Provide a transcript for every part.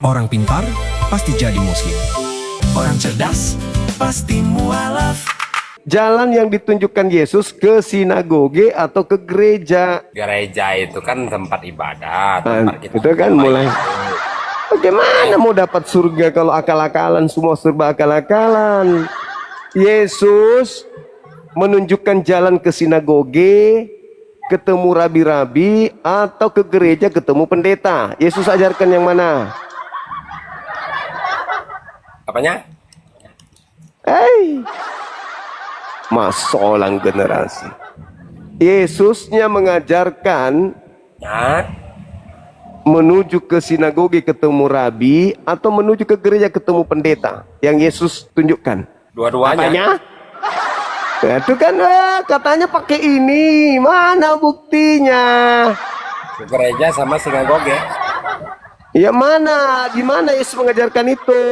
Orang pintar pasti jadi muslim. Orang cerdas pasti mualaf. Jalan yang ditunjukkan Yesus ke sinagoge atau ke gereja. Gereja itu kan tempat ibadah, tempat kita Itu kan mulai. Bagaimana mau dapat surga kalau akal-akalan, semua serba akal-akalan. Yesus menunjukkan jalan ke sinagoge, ketemu rabi-rabi, atau ke gereja ketemu pendeta. Yesus ajarkan yang mana? Apanya? Masolang generasi. Yesusnya mengajarkan Nah, menuju ke sinagoge ketemu rabi atau menuju ke gereja ketemu pendeta. Yang Yesus tunjukkan. dua-duanya. Apanya? Ya, itu kan katanya pakai ini. Mana buktinya? Ke gereja sama sinagoge. Ya mana? Di mana Yesus mengajarkan itu?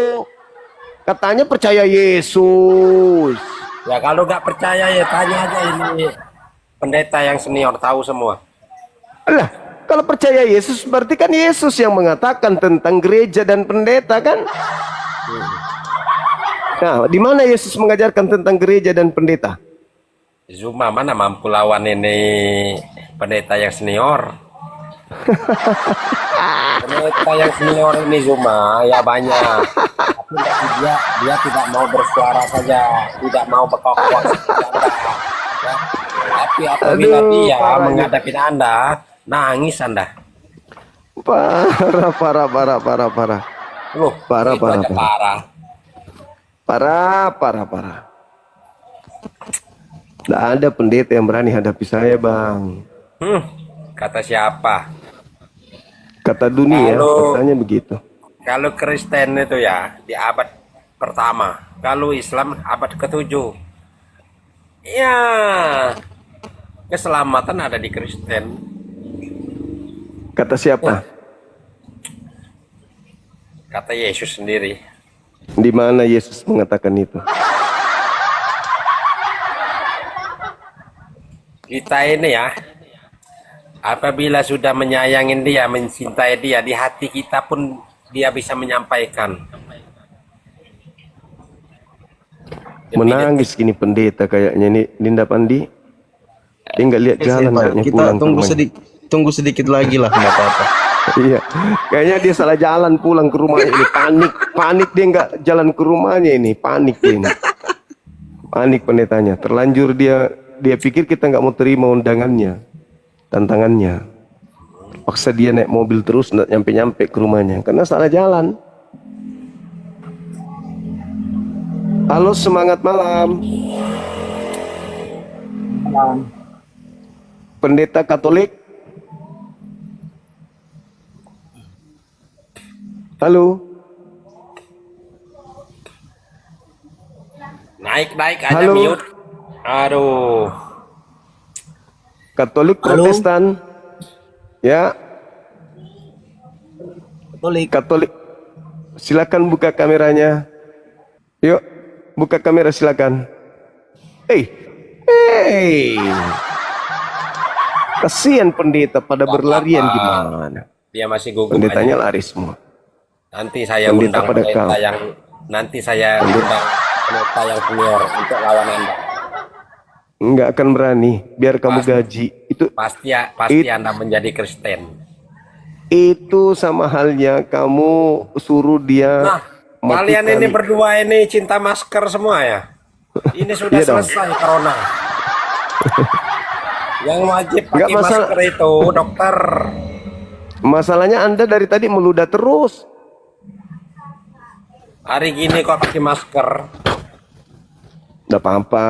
Katanya percaya Yesus. Ya kalau nggak percaya ya tanya aja ini pendeta yang senior, tahu semua. Alah, kalau percaya Yesus berarti kan Yesus yang mengatakan tentang gereja dan pendeta kan? Nah, di mana Yesus mengajarkan tentang gereja dan pendeta? Zuma mana mampu lawan ini pendeta yang senior? Pendeta yang senior ini Zuma ya banyak. Tapi dia tidak mau bersuara saja, tidak mau berkokoh. Ya. Tapi apabila dia menghadapi Anda, nangis Anda. Parah. Loh, Parah. Nggak ada pendeta yang berani hadapi saya, Bang. Kata siapa? Kata dunia, Kalau- katanya begitu. Kalau Kristen itu ya di abad pertama, kalau Islam abad ke-7. Ya, keselamatan ada di Kristen. Kata siapa? Kata Yesus sendiri. Di mana Yesus mengatakan itu? Kita ini ya, apabila sudah menyayangin dia, mencintai dia, di hati kita pun dia bisa menyampaikan. Menangis gini pendeta kayaknya ini Linda Pandi. Dia nggak lihat jalan kayaknya Kita pulang ke rumahnya. tunggu sedikit lagi lah, nggak apa-apa. Iya, kayaknya dia salah jalan pulang ke rumahnya ini. Panik dia nggak jalan ke rumahnya ini. Panik dia ini. Panik pendetanya. Terlanjur dia pikir kita nggak mau terima undangannya, tantangannya. Paksa dia naik mobil terus nggak nyampe ke rumahnya karena salah jalan. Halo, semangat malam. Pendeta Katolik. Halo. Naik aja Halo. mute. Aduh. Katolik Halo. Protestan. Ya, Katolik. Silakan buka kameranya. Yuk, buka kamera silakan. Hey. Kasihan pendeta pada berlarian gimana? Dia masih gugup Pendetanya aja. lari semua. Nanti saya Pendeta undang pada pendeta kau. yang undang pendeta yang senior untuk lawan Anda. Enggak akan berani, biar kamu gaji. Pasti Anda menjadi Kristen. Itu sama halnya kamu suruh dia Nah, kalian matikan. ini berdua ini cinta masker semua ya? Ini sudah Iya dong. selesai corona. Yang wajib Nggak pakai masalah. masker itu dokter. Masalahnya Anda dari tadi meludah terus. Hari gini kok pakai masker. Nggak apa-apa.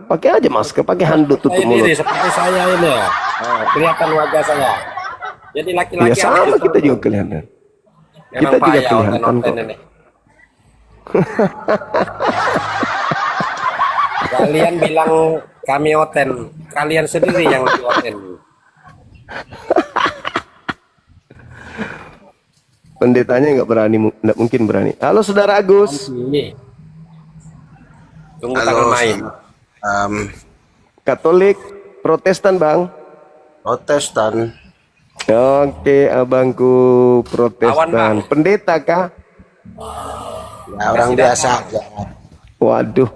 Pakai aja masker, pakai handuk tutup Saya mulut. diri seperti saya ini ya. Nah, kelihatan wajah saya. Jadi laki-laki Ya sama harus kita itu. juga kelihatan. Memang kita juga payah kelihatan oten-oten kok. ini. Kalian bilang kami oten, kalian sendiri yang lebih oten. Pendetanya nggak berani, nggak mungkin berani. Halo saudara Agus. Ini. Tunggu Halo, tanggal main. Katolik, Protestan bang. Protestan. Oke, abangku Awan, Protestan. Bang. Pendeta kah? Ya, orang biasa aja. Waduh,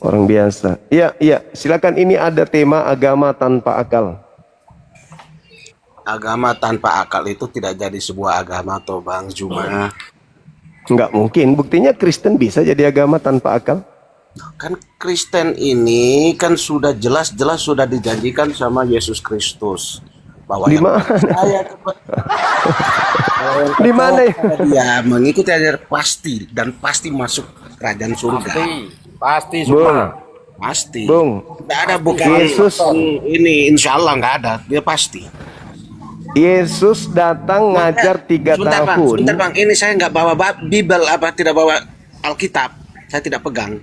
orang biasa. Iya, iya. Silakan, ini ada tema agama tanpa akal. Agama tanpa akal itu tidak jadi sebuah agama toh Bang Juma. Nggak mungkin. Buktinya Kristen bisa jadi agama tanpa akal. Kan Kristen ini kan sudah jelas-jelas sudah dijanjikan sama Yesus Kristus bahwa Di yang mana? percaya Di mana ya? dia mengikuti ajaran pasti dan pasti masuk kerajaan surga. Pasti Bung, semua. Pasti. Bung. Nggak ada bukan Yesus. ini insya Allah nggak ada, dia pasti. Yesus datang ngajar 3 Sebentar tahun. Bang, ini saya nggak bawa Bible tidak bawa Alkitab, saya tidak pegang.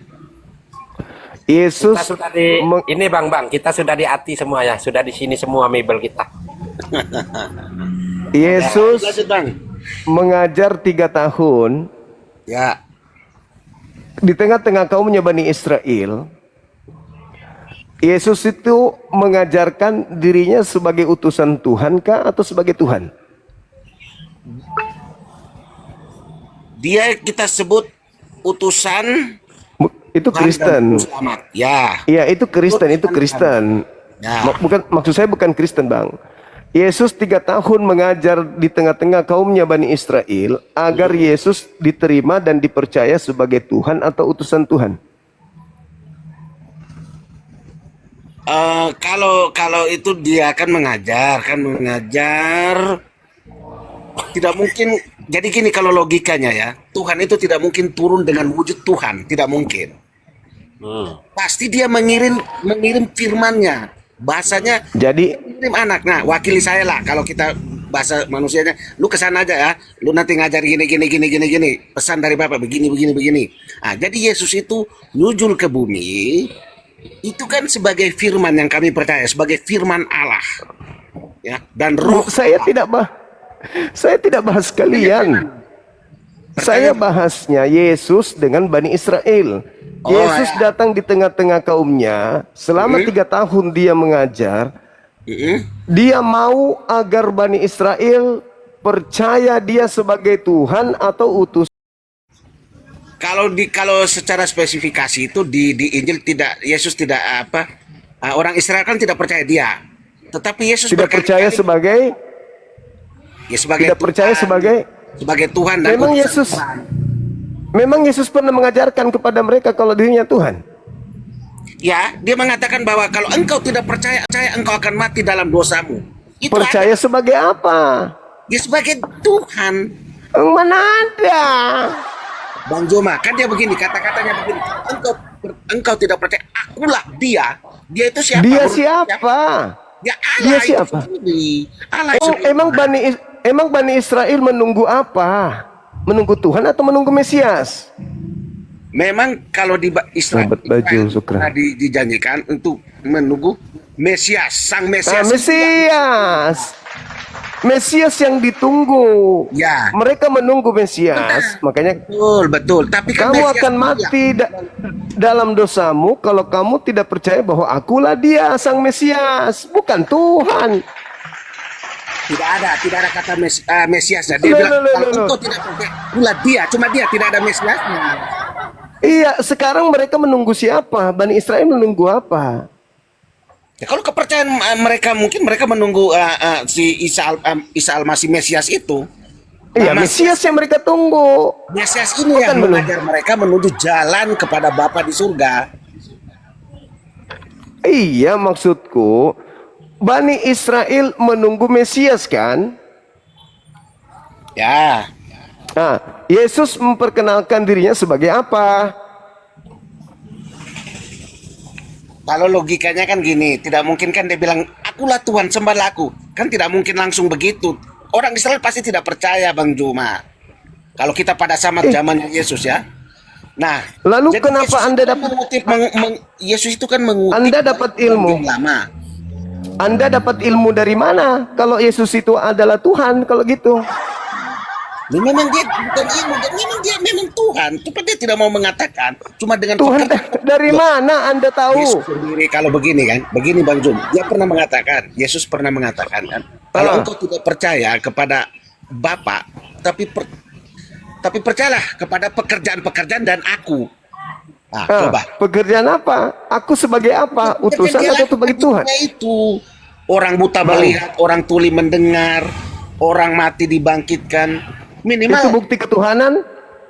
Yesus Kita sudah di meng- ini Bang, kita sudah di hati semua ya, sudah di sini semua mebel kita. Yesus Lanjut Bang. mengajar 3 tahun Ya, di tengah-tengah kaumnya Bani Israel. Yesus itu mengajarkan dirinya sebagai utusan Tuhan kah atau sebagai Tuhan? dia kita sebut utusan Itu Kristen. selamat. Ya, Iya, itu Kristen, itu Kristen. Ya. Bukan, maksud saya bukan Kristen, Bang. Yesus 3 tahun mengajar di tengah-tengah kaumnya Bani Israel agar Yesus diterima dan dipercaya sebagai Tuhan atau utusan Tuhan. kalau itu dia akan mengajar, tidak mungkin. Jadi gini kalau logikanya ya, Tuhan itu tidak mungkin turun dengan wujud Tuhan, tidak mungkin. Pasti dia mengirim firman-Nya, bahasanya Jadi kirim anak. Nah, wakili saya lah kalau kita bahasa manusianya, lu kesana aja ya, lu nanti ngajar gini, pesan dari Bapak begini. Ah, jadi Yesus itu nyujul ke bumi, itu kan sebagai firman yang kami percaya, sebagai firman Allah. Ya, dan roh saya tidak bahas kalian. Saya bahasnya Yesus dengan Bani Israel. Yesus datang di tengah-tengah kaumnya. Selama 3 tahun dia mengajar. Dia mau agar Bani Israel percaya dia sebagai Tuhan atau utus. Kalau secara spesifikasi itu di Injil tidak, Yesus tidak orang Israel kan tidak percaya dia. Tetapi Yesus Tidak percaya sebagai sebagai tidak percaya sebagai Tuhan dan memang utusan Yesus Tuhan. memang Yesus pernah mengajarkan kepada mereka kalau dirinya Tuhan. Ya, dia mengatakan bahwa kalau engkau tidak percaya, engkau akan mati dalam dosamu. Itu Percaya ada. sebagai apa? Dia sebagai Tuhan. Mana ada? Bang Joma, kan dia begini, kata-katanya begini. Engkau tidak percaya, akulah dia. Dia itu siapa? Dia Bro? siapa? Ya Allah Dia itu siapa? sendiri. Allah itu sendiri. Emang Bani Israel menunggu apa? Menunggu Tuhan atau menunggu Mesias? Memang kalau di Israel, Sahabat baju, Sukra. pernah dijanjikan untuk menunggu Mesias, sang Nah, Mesias. Mesias. Mesias yang ditunggu. Ya. Mereka menunggu Mesias. Makanya Betul. Tapi kan kamu Mesias akan itu mati dalam dosamu kalau kamu tidak percaya bahwa akulah dia sang Mesias, bukan Tuhan. tidak ada kata Mesiasnya. Dia Loh, bilang loh, kalau loh. engkau tidak percaya, akulah dia. Cuma dia tidak ada Mesiasnya. Iya, sekarang mereka menunggu siapa? Bani Israel menunggu apa? Ya, kalau kepercayaan mereka, mungkin mereka menunggu si Isa Al-Masih Mesias itu. Iya, Nah, Mesias yang mereka tunggu. Mesias ini Bukan yang belum. mengajar mereka menuju jalan kepada Bapa di surga. Iya, maksudku Bani Israel menunggu Mesias kan? Ya, Nah, Yesus memperkenalkan dirinya sebagai apa? kalau logikanya kan gini, tidak mungkin kan dia bilang, akulah Tuhan, sembahlah aku. Kan tidak mungkin langsung begitu. Orang Israel pasti tidak percaya, Bang Juma. Kalau kita pada zaman Yesus ya. Nah, Lalu jadi kenapa Yesus Anda itu dapat mengutip, Yesus itu kan mengutip Anda dapat ilmu? lama. Anda dapat ilmu dari mana? Kalau Yesus itu adalah Tuhan, kalau gitu. Memang dia bukan ilmu, dan memang Tuhan. Tapi dia tidak mau mengatakan. Cuma dengan Tuhan dari mana Anda Yesus tahu? sendiri kalau begini kan, begini Bang Jum, dia pernah mengatakan, Yesus pernah mengatakan kan, Kalau Ah. engkau tidak percaya kepada Bapa, tapi percayalah kepada pekerjaan-pekerjaan dan aku. Nah, coba. Pekerjaan apa? Aku sebagai apa? Utusan Dia atau sebagai Tuhan? lakukan itu. Orang buta melihat, orang tuli mendengar, orang mati dibangkitkan. Itu Minimal bukti ketuhanan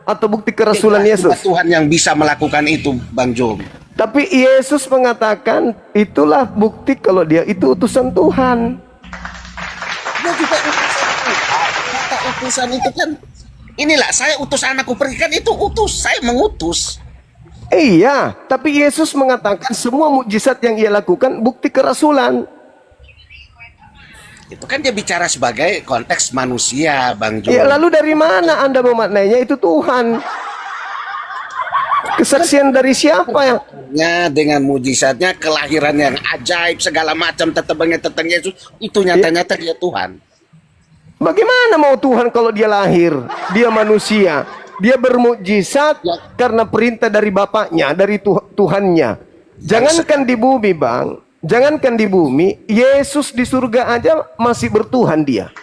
atau bukti kerasulan cuma Yesus? Tuhan yang bisa melakukan itu, Bang Jom. Tapi Yesus mengatakan itulah bukti kalau dia itu utusan Tuhan. Dia juga utusan Tuhan. Kata utusan itu kan, inilah saya utus anakku pergi, kan itu utus, saya mengutus. Iya, tapi Yesus mengatakan semua mukjizat yang ia lakukan bukti kerasulan. Itu kan dia bicara sebagai konteks manusia, Bang Jom. Ya, lalu dari mana Anda memaknainya itu Tuhan? Kesaksian dari siapa yang? Ya, dengan mujizatnya, kelahiran yang ajaib, segala macam, tetebangnya tentang Yesus, itu nyata-nyata dia Tuhan. Bagaimana mau Tuhan kalau dia lahir, dia manusia, dia bermukjizat karena perintah dari Bapaknya, dari Tuhannya. Jangankan di bumi, Bang, jangankan di bumi, Yesus di surga aja masih bertuhan dia.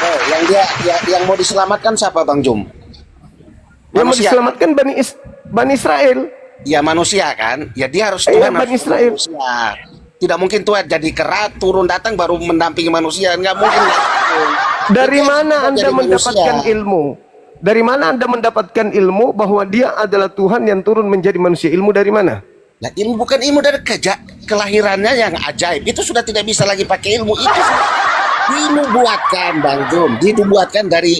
Oh, yang mau diselamatkan siapa, Bang Jom? Yang mau Manusia. diselamatkan Bani Israel. Ya manusia kan, ya dia harus Iya, Tuhan Bani harus Israel. manusia. Tidak mungkin Tuhan jadi kera turun datang baru mendampingi manusia, nggak mungkin. Dari Dia mana harus Anda jadi mendapatkan manusia. ilmu? Dari mana Anda mendapatkan ilmu bahwa dia adalah Tuhan yang turun menjadi manusia? Ilmu dari mana? Nah, ilmu bukan ilmu dari kelahirannya yang ajaib. Itu sudah tidak bisa lagi pakai ilmu itu. Dinubuatkan, Bang Jom. Dinubuatkan dari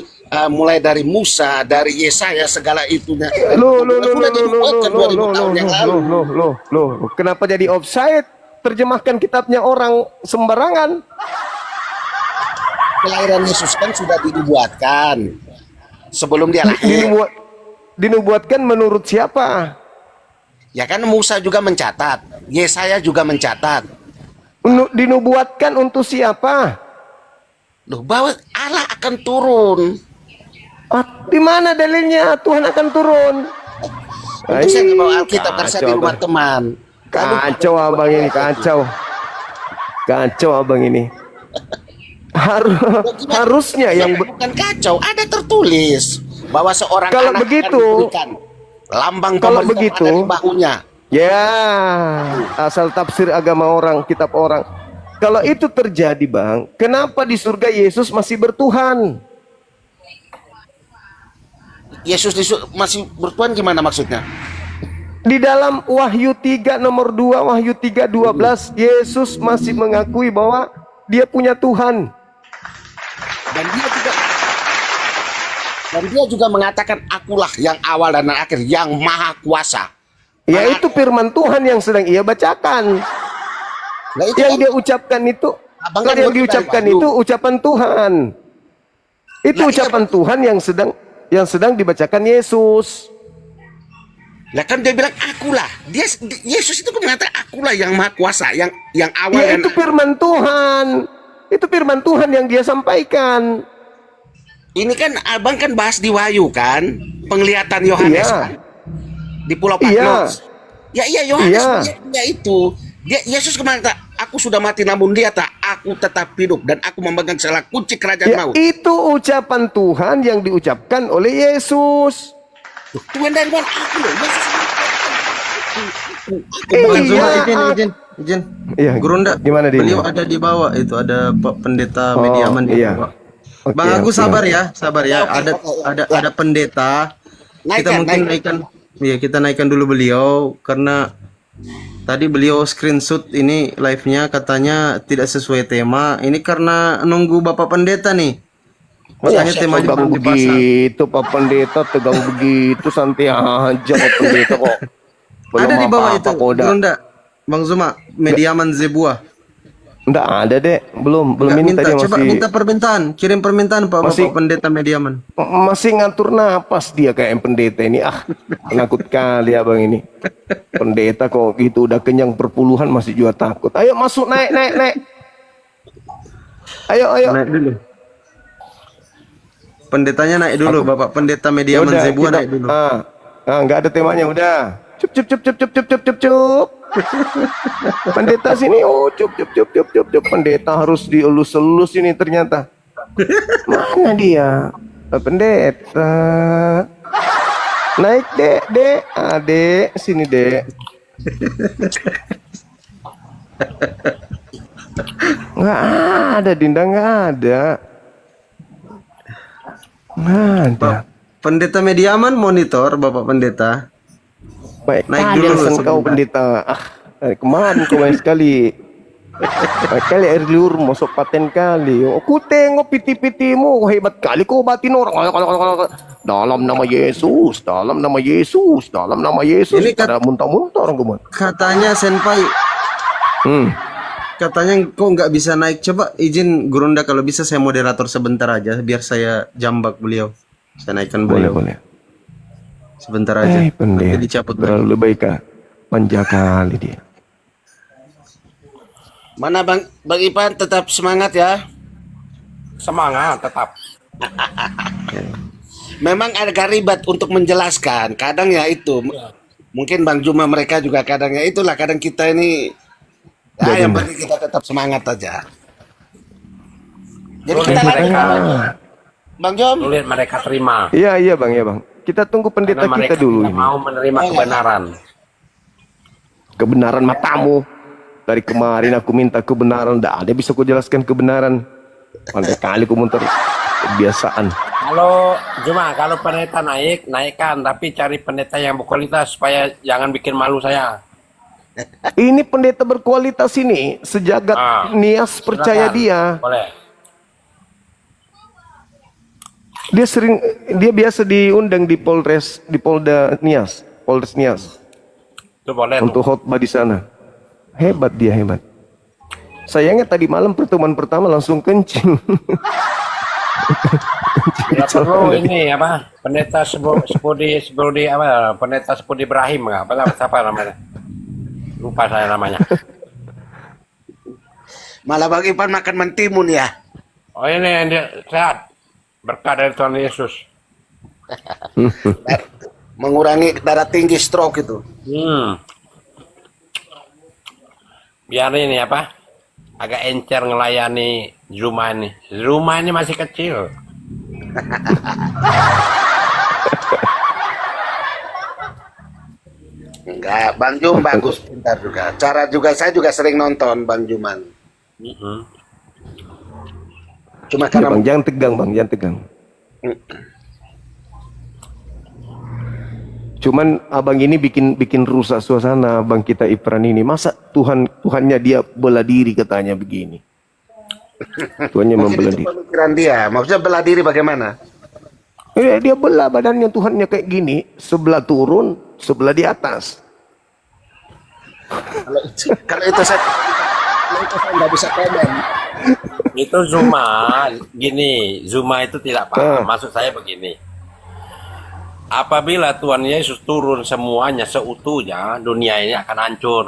mulai dari Musa, dari Yesaya, segala itunya. Loh, Sudah dinubuatkan 2000 tahun yang lalu. loh. Kenapa jadi offside? Terjemahkan kitabnya orang sembarangan. Kelahiran Yesus kan sudah dinubuatkan sebelum dia lahir. Dinubuatkan menurut siapa? Ya kan Musa juga mencatat, Yesaya juga mencatat. Dinubuatkan untuk siapa? Loh, bahwa Allah akan turun. Di mana dalilnya Tuhan akan turun? Itu saya nggak bawa Alkitab karena saya di kacau, rumah Bang. teman. Kacau abang ini, kacau. Kacau abang ini. Harusnya yang bukan kacau, ada tertulis bahwa seorang Kalau anak begitu- akan diberikan lambang kalau pemerintah begitu- ada di bahunya. ya asal tafsir agama orang, kitab orang. Kalau itu terjadi, Bang, kenapa di surga Yesus masih bertuhan? Yesus masih bertuhan gimana maksudnya? Di dalam Wahyu 3 nomor 2, Wahyu 3:12, Yesus masih mengakui bahwa dia punya Tuhan. Dan dia juga mengatakan akulah yang awal dan akhir, yang maha kuasa. Yaitu firman Tuhan yang sedang ia bacakan. Nah, itu Yang kan dia ucapkan itu, Abang yang kan mau diucapkan ceritain, itu ucapan Tuhan. Itu Nah, iya, ucapan Tuhan yang sedang dibacakan Yesus. Lah kan dia bilang akulah. Yesus itu kan mengatakan akulah yang maha kuasa, yang awal Ya dan itu firman Tuhan. Itu firman Tuhan yang dia sampaikan. ini kan abang kan bahas di Wahyu kan, penglihatan Yohanes Iya. kan? Di Pulau Iya. Patmos. Iya Yohanes Iya. melihatnya itu. Yesus kemarin tak, aku sudah mati namun dia tak, aku tetap hidup dan aku memegang segala kunci kerajaan Ya, maut. itu ucapan Tuhan yang diucapkan oleh Yesus. Tuhan dari mana aku loh? Yesus Bang Zuma, Iya. izin. Iya, Gurunda, gimana dia? beliau ada di bawah itu, ada Pak Pendeta Mediaman di iya. bawah. Oke, Bang Agus oke. sabar ya. Oke. Ada pendeta. Kita mungkin kita naikkan dulu beliau karena tadi beliau screenshot ini live-nya katanya tidak sesuai tema. Ini karena nunggu Bapak Pendeta nih. Makanya temanya Tegang belum dipasang. begitu Pak Pendeta, tegang begitu, santai aja Pak Pendeta kok. Belum Ada di bawah apa-apa itu. kok udah. Gurunda, Bang Zuma, Mediaman Zebuah. Enggak ada deh, belum Nggak ini minta, tadi coba masih minta permintaan, kirim permintaan Pak Masih- Bapak Pendeta Mediaman. masih ngatur napas dia kayak pendeta ini. Penakut kali abang ini. Pendeta kok gitu udah kenyang perpuluhan masih juga takut. Ayo masuk, naik. Ayo. Naik dulu. Pendetanya naik dulu, Bapak Pendeta Mediaman Yaudah, Zebuah kita- naik dulu. nggak ada temanya udah. Cup cup cup cup cup cup cup cup cup. Pendeta sini, oh cup cup cup cup cup cup. Pendeta harus dielus-elus ini ternyata. Mana dia? Pendeta. Naik dek, dek, sini dek. Nggak ada, Dinda, nggak ada. Nggak ada. Pendeta Mediaman monitor, Bapak Pendeta. Baik, Naik tadi dulu alasan sebentar. kau pendeta. Dari kemarin kau main sekali. Baik kali air liur masuk paten kali. Aku tengok piti-pitimu, hebat kali kau batin orang. Dalam nama Yesus, dalam nama Yesus, dalam nama Yesus. Ini Ada muntah-muntah orang kemana? Katanya Senpai, katanya kok nggak bisa naik. Coba izin Gurunda kalau bisa saya moderator sebentar aja biar saya jambak beliau. Saya naikkan Boleh, beliau. boleh. Sebentar aja. Pendeta. Nanti dicaput lagi. Terlalu baik kah? Manja kali dia. Mana Bang Ipan tetap semangat ya. Semangat tetap. Memang agak ribet untuk menjelaskan. Kadang ya itu. Mungkin Bang Juma mereka juga kadang ya itulah. Kadang kita ini. Ya yang penting kita tetap semangat aja. Jadi Boleh kita lagi mereka. Bang Jom. Sulit mereka terima. Iya, iya bang, ya bang. Kita tunggu pendeta Karena kita mereka dulu tidak ini. mau menerima kebenaran. Kebenaran matamu. Dari kemarin aku minta kebenaran, tidak ada bisa ku jelaskan kebenaran. Pandai kali ku muter kebiasaan. Kalau pendeta naikkan, tapi cari pendeta yang berkualitas supaya jangan bikin malu saya. Ini pendeta berkualitas ini, sejagat Nias percaya Silakan. dia. Boleh. Dia biasa diundang di Polda Nias, Polres Nias Itu boleh. untuk khotbah di sana. Hebat dia, hebat. Sayangnya tadi malam pertemuan pertama langsung kencing. Tidak perlu ini apa? Pendeta Sepudi apa? Pendeta Sepudi Ibrahim apa siapa namanya? Lupa saya namanya. Malah Bang Ipan makan mentimun ya. Oh ini yang dia sehat. Berkah dari Tuhan Yesus. Mengurangi darah tinggi stroke itu. Biar ini apa? Agak encer ngelayani Zuma ini. Zuma ini masih kecil. Enggak, Bang Jum bagus, pintar juga. Cara juga saya juga sering nonton Bang Juman. Cuma Ya, karena bang, jangan tegang bang, jangan tegang. Cuman abang ini bikin rusak suasana bang kita Ipran ini. Masa Tuhannya dia bela diri katanya begini. Tuhannya mungkin membela itu diri. pemikiran dia. Maksudnya bela diri bagaimana? Dia belah badannya Tuhannya kayak gini, sebelah turun, sebelah di atas. Kalau itu saya nggak bisa komen. Itu Zuma itu tidak paham. Maksud saya begini. Apabila Tuhan Yesus turun semuanya seutuhnya, dunia ini akan hancur.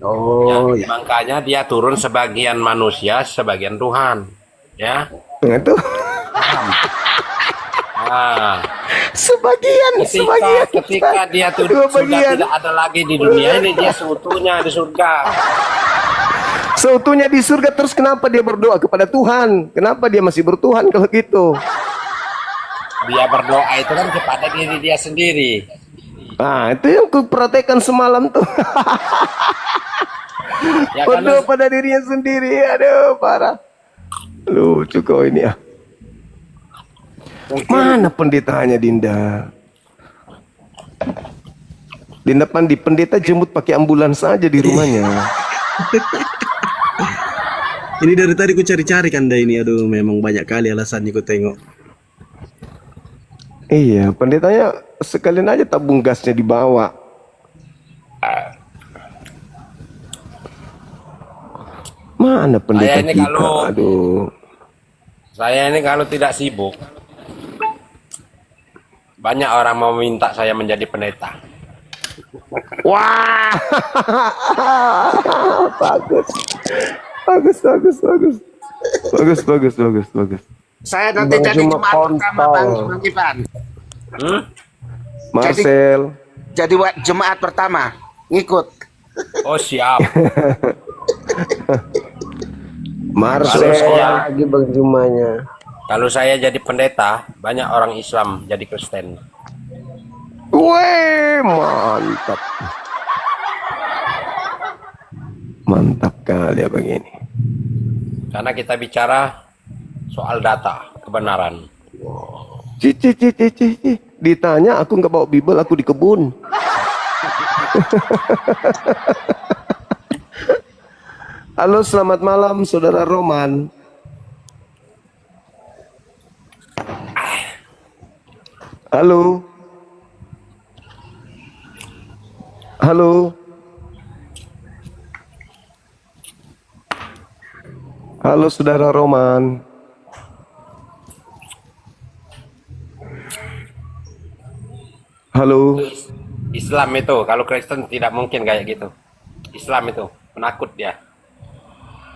Oh, ya. Makanya dia turun sebagian manusia, sebagian Tuhan. Ya. Itu Nah, sebagian. ketika dia Dua sudah bagian. tidak ada lagi di dunia ini, dia seutuhnya di surga. Seutuhnya di surga, terus kenapa dia berdoa kepada Tuhan? Kenapa dia masih bertuhan kalau gitu? Dia berdoa itu kan kepada diri dia sendiri. Nah, itu yang kuperhatikan semalam tuh. Ya, Berdoa karena pada dirinya sendiri. Aduh, parah. Lucu kau ini ya. Mana pendetanya Dinda? Dinda Pandi, pendeta jemput pakai ambulans saja di rumahnya. Ini dari tadi ku cari-cari Kanda ini. Aduh, memang banyak kali alasannya ku tengok. Iya, pendetanya sekalian aja tabung gasnya dibawa. Mana pendeta ini kita? kalau- Aduh. saya ini kalau tidak sibuk, banyak orang mau minta saya menjadi pendeta. Wah, bagus, bagus, bagus, bagus, bagus, bagus, bagus, bagus. Saya nanti Bang jadi cuma jemaat pertama kontol. Bang Ipan. Hmm? Marcel, jadi jemaat pertama ngikut. Oh siap. Marcel. lagi Bang Jumanya. Kalau saya jadi pendeta, banyak orang Islam jadi Kristen. Weh, mantap. Mantap kali ya begini. Karena kita bicara soal data, kebenaran. Cici. Ditanya aku nggak bawa Bible, aku di kebun. Halo, selamat malam Saudara Roman. Halo. Halo. Halo Saudara Roman. Halo. Islam itu, kalau Kristen tidak mungkin kayak gitu. Islam itu, penakut dia.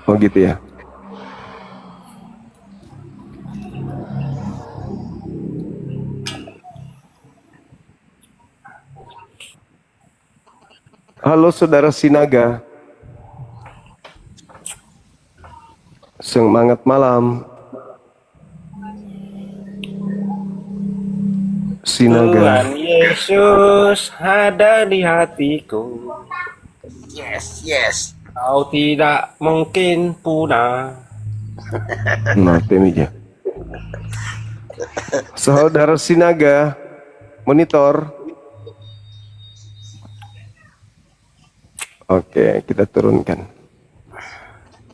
Oh gitu ya. Halo Saudara Sinaga. Semangat malam. Sinaga. Tuhan Yesus ada di hatiku. Yes. Kau tidak mungkin punah. Nah, temija. Saudara Sinaga, monitor. Oke, kita turunkan.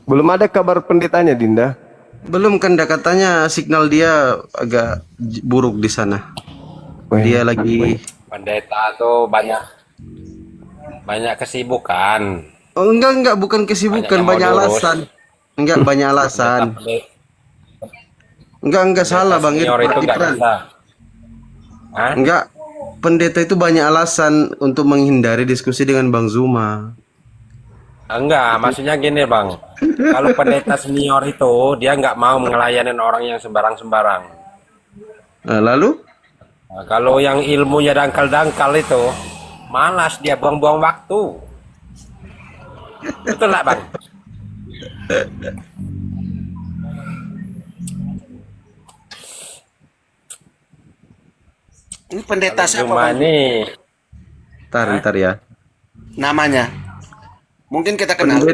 Belum ada kabar pendetanya, Dinda. Belum kan, katanya signal dia agak buruk di sana. Weh, Dia lagi Pendeta tuh banyak kesibukan. oh, enggak bukan kesibukan, Banyak banyak yang mau diurus. alasan. Enggak banyak alasan. Enggak salah Bang Senior itu nggak Irfan. bisa. Hah? Enggak, pendeta itu banyak alasan untuk menghindari diskusi dengan Bang Zuma. Enggak, maksudnya gini Bang. Kalau pendeta senior itu dia nggak mau ngelayanin orang yang sembarang-sembarang. Nah, lalu Nah, kalau yang ilmunya dangkal-dangkal itu malas, dia buang-buang waktu. Betul nggak Bang? Ini pendeta siapa Cuma Bang? nih Nah. ntar ya. Namanya? Mungkin kita kenal.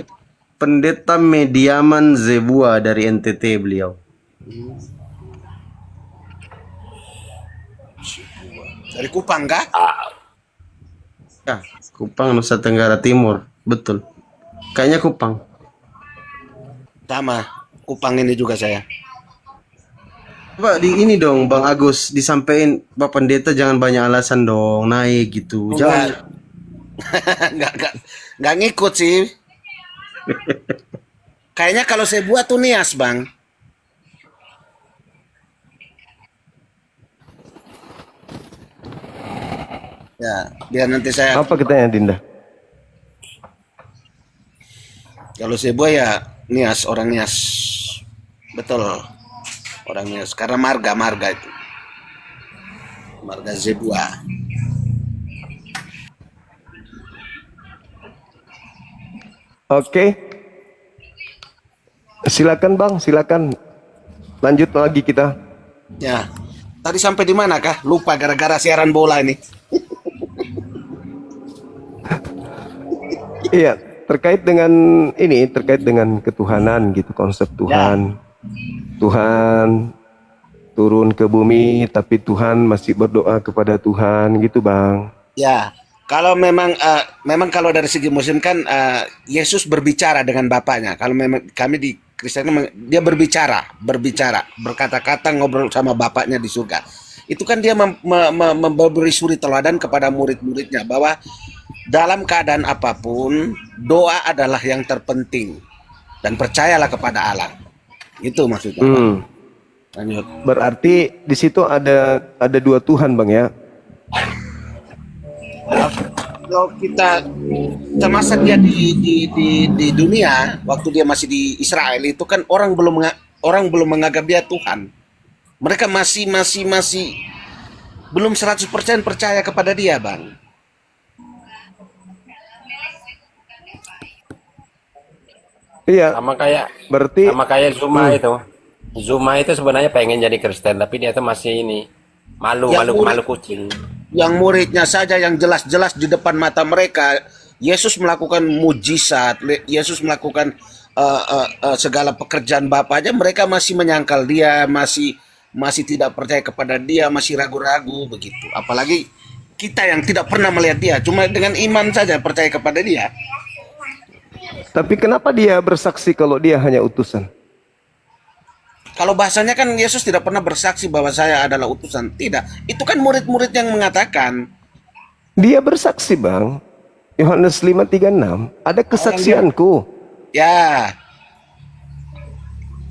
Pendeta Mediaman Zebua dari NTT beliau. Dari Kupang kah? Ya, Kupang Nusa Tenggara Timur, betul. Kayaknya Kupang. Sama. Kupang ini juga saya. Coba di ini dong Bang Agus disampaikan Pak Pendeta jangan banyak alasan dong naik gitu. Jangan. Nggak ngikut sih. Kayaknya kalau saya buat tuh nias Bang. Ya, biar nanti saya Apa katanya, Dinda? kalau saya buat ya nias, orang nias. Betul. Orang nias karena marga itu. Marga Zebua. Oke. Silakan Bang, silakan. Lanjut lagi kita. Ya. Tadi sampai di mana kah? Lupa gara-gara siaran bola ini. Iya, terkait dengan ketuhanan gitu, konsep Tuhan. Tuhan turun ke bumi, tapi Tuhan masih berdoa kepada Tuhan gitu, Bang. Ya. Kalau memang kalau dari segi muslim kan Yesus berbicara dengan Bapaknya. Kalau memang kami di Kristen dia berbicara, berkata-kata, ngobrol sama Bapaknya di surga. Itu kan dia memberi suri teladan kepada murid-muridnya bahwa dalam keadaan apapun doa adalah yang terpenting dan percayalah kepada Allah. Itu maksudnya. Lanjut. Berarti di situ ada dua Tuhan, Bang ya. Kalau kita termasuk dia di dunia waktu dia masih di Israel itu kan orang belum menganggap dia Tuhan. Mereka masih belum 100% percaya kepada dia, Bang. Iya, Sama kayak berarti Zuma itu. Zuma itu sebenarnya pengen jadi Kristen, tapi dia tuh masih ini malu, Yang murid, malu kucing. yang muridnya saja yang jelas-jelas di depan mata mereka, Yesus melakukan mujizat, Yesus melakukan segala pekerjaan Bapa aja, mereka masih menyangkal dia, masih tidak percaya kepada dia, masih ragu-ragu begitu. Apalagi kita yang tidak pernah melihat dia, cuma dengan iman saja percaya kepada dia. tapi kenapa dia bersaksi kalau dia hanya utusan? Kalau bahasanya kan Yesus tidak pernah bersaksi bahwa saya adalah utusan. Tidak. Itu kan murid-murid yang mengatakan. Dia bersaksi, Bang. Yohanes 5:36, ada kesaksianku Ya.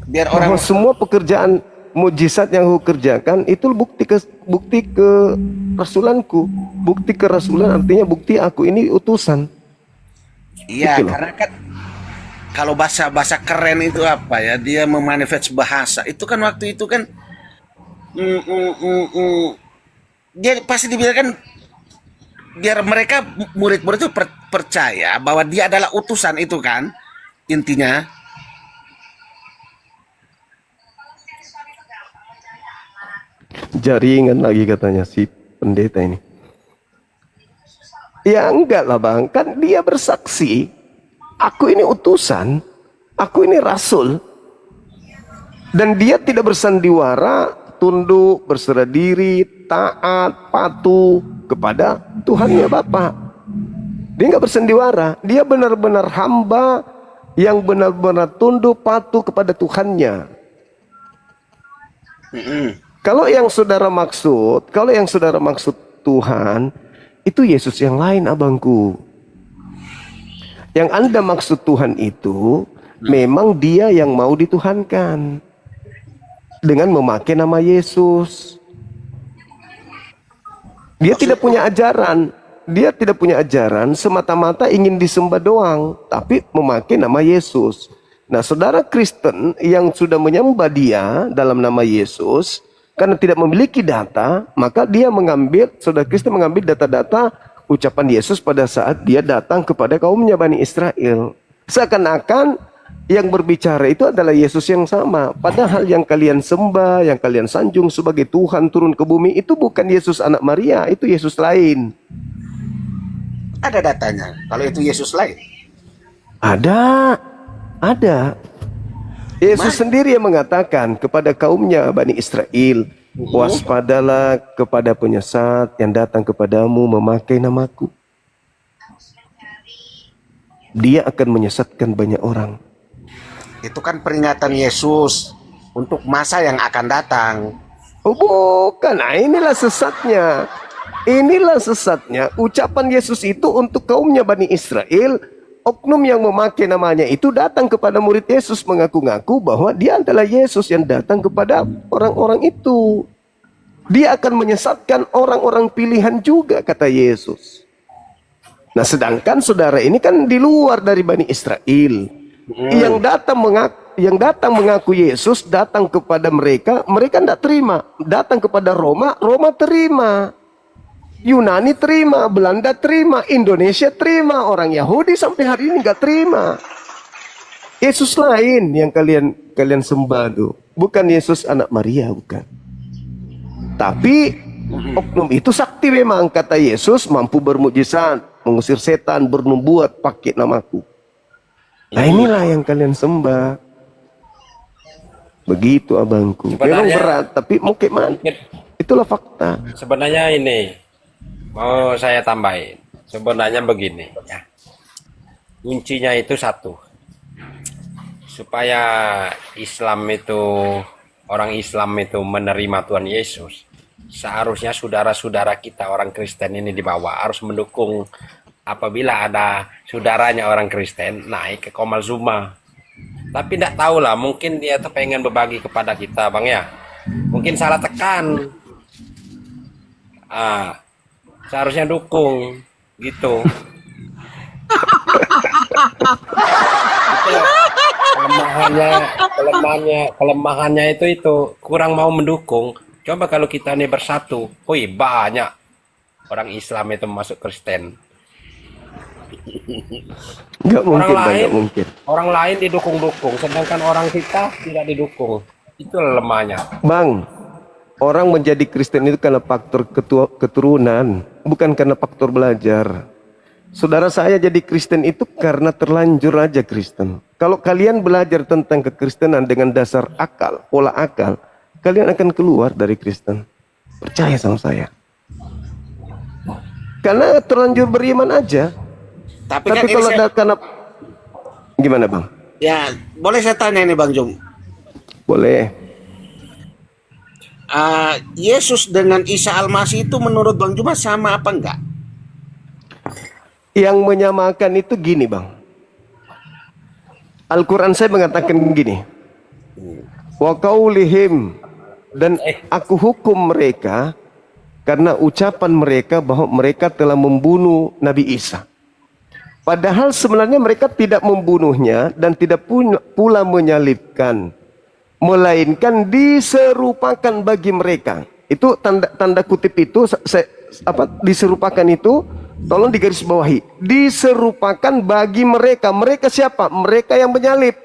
Biar bahwa orang semua pekerjaan mujizat yang aku kerjakan itu bukti ke rasulanku. Bukti kerasulan artinya bukti aku ini utusan. iya, Gitu loh. karena kan kalau bahasa keren itu apa ya? Dia memanifest bahasa. Itu kan waktu itu kan dia pasti dibiarkan biar mereka murid-murid itu percaya bahwa dia adalah utusan itu kan intinya. Jaringan lagi katanya si pendeta ini. Ya enggak lah, Bang. Kan dia bersaksi, aku ini utusan, aku ini rasul. Dan dia tidak bersandiwara, tunduk, berserah diri, taat, patuh kepada Tuhannya Bapa. Dia nggak bersandiwara, dia benar-benar hamba yang benar-benar tunduk, patuh kepada Tuhannya. Kalau yang saudara maksud Tuhan, itu Yesus yang lain, abangku. Yang Anda maksud Tuhan itu memang dia yang mau dituhankan dengan memakai nama Yesus. Dia tidak punya ajaran. Dia tidak punya ajaran semata-mata ingin disembah doang, tapi memakai nama Yesus. Nah, saudara Kristen yang sudah menyembah dia dalam nama Yesus, karena tidak memiliki data, maka saudara Kristen mengambil data-data ucapan Yesus pada saat dia datang kepada kaumnya Bani Israel. Seakan-akan yang berbicara itu adalah Yesus yang sama. Padahal yang kalian sembah, yang kalian sanjung sebagai Tuhan turun ke bumi, itu bukan Yesus anak Maria, itu Yesus lain. Ada datanya. Kalau itu Yesus lain. Ada. Yesus sendiri yang mengatakan kepada kaumnya Bani Israel, waspadalah kepada penyesat yang datang kepadamu memakai namaku. Dia akan menyesatkan banyak orang. Itu kan peringatan Yesus untuk masa yang akan datang. Oh bukan, nah, inilah sesatnya. Inilah sesatnya. Ucapan Yesus itu untuk kaumnya Bani Israel. Oknum yang memakai namanya itu datang kepada murid Yesus mengaku-ngaku bahwa dia adalah Yesus yang datang kepada orang-orang itu. Dia akan menyesatkan orang-orang pilihan juga, kata Yesus. Nah, sedangkan saudara ini kan di luar dari Bani Israel. Yang datang mengaku Yesus, datang kepada mereka tidak terima. Datang kepada Roma terima. Yunani terima, Belanda terima, Indonesia terima, orang Yahudi sampai hari ini nggak terima. Yesus lain yang kalian sembah tuh, bukan Yesus anak Maria, bukan. Tapi oknum itu sakti memang, kata Yesus, mampu bermujizat, mengusir setan, bernubuat pakai namaku. Nah inilah yang kalian sembah. Begitu abangku. Memang berat, tapi mau kayak mana? Itulah fakta. Sebenarnya ini mau saya tambahin. Sebenarnya begini ya. Kuncinya itu satu. Supaya orang Islam itu menerima Tuhan Yesus, seharusnya saudara-saudara kita orang Kristen ini di bawah harus mendukung. Apabila ada saudaranya orang Kristen naik ke Komal Zuma. Tapi tidak tahu lah, mungkin dia tuh pengen berbagi kepada kita, Bang ya. Mungkin salah tekan. Seharusnya dukung gitu. Kelemahannya itu kurang mau mendukung. Coba kalau kita nih bersatu, banyak orang Islam itu masuk Kristen. Nggak mungkin, Bang, lain nggak mungkin. orang lain didukung-dukung, sedangkan orang kita tidak didukung. Itu lemahnya. Bang, orang menjadi Kristen itu karena faktor keturunan, bukan karena faktor belajar. Saudara saya jadi Kristen itu karena terlanjur aja Kristen. Kalau kalian belajar tentang kekristenan dengan dasar akal, pola akal, kalian akan keluar dari Kristen. Percaya sama saya. Karena terlanjur beriman aja. Tapi Tapi kan ini kalau saya, karena gimana, Bang? ya boleh saya tanya ini Bang Jum. Boleh. Yesus dengan Isa Almasih itu menurut Bang Juma sama apa enggak? Yang menyamakan itu gini, Bang. Al-Quran saya mengatakan gini. Wa qaulihim, dan aku hukum mereka karena ucapan mereka bahwa mereka telah membunuh Nabi Isa. Padahal sebenarnya mereka tidak membunuhnya dan tidak pula menyalibkan, melainkan diserupakan bagi mereka. Itu tanda kutip itu diserupakan itu tolong digarisbawahi. Diserupakan bagi mereka. Mereka siapa? Mereka yang menyalib.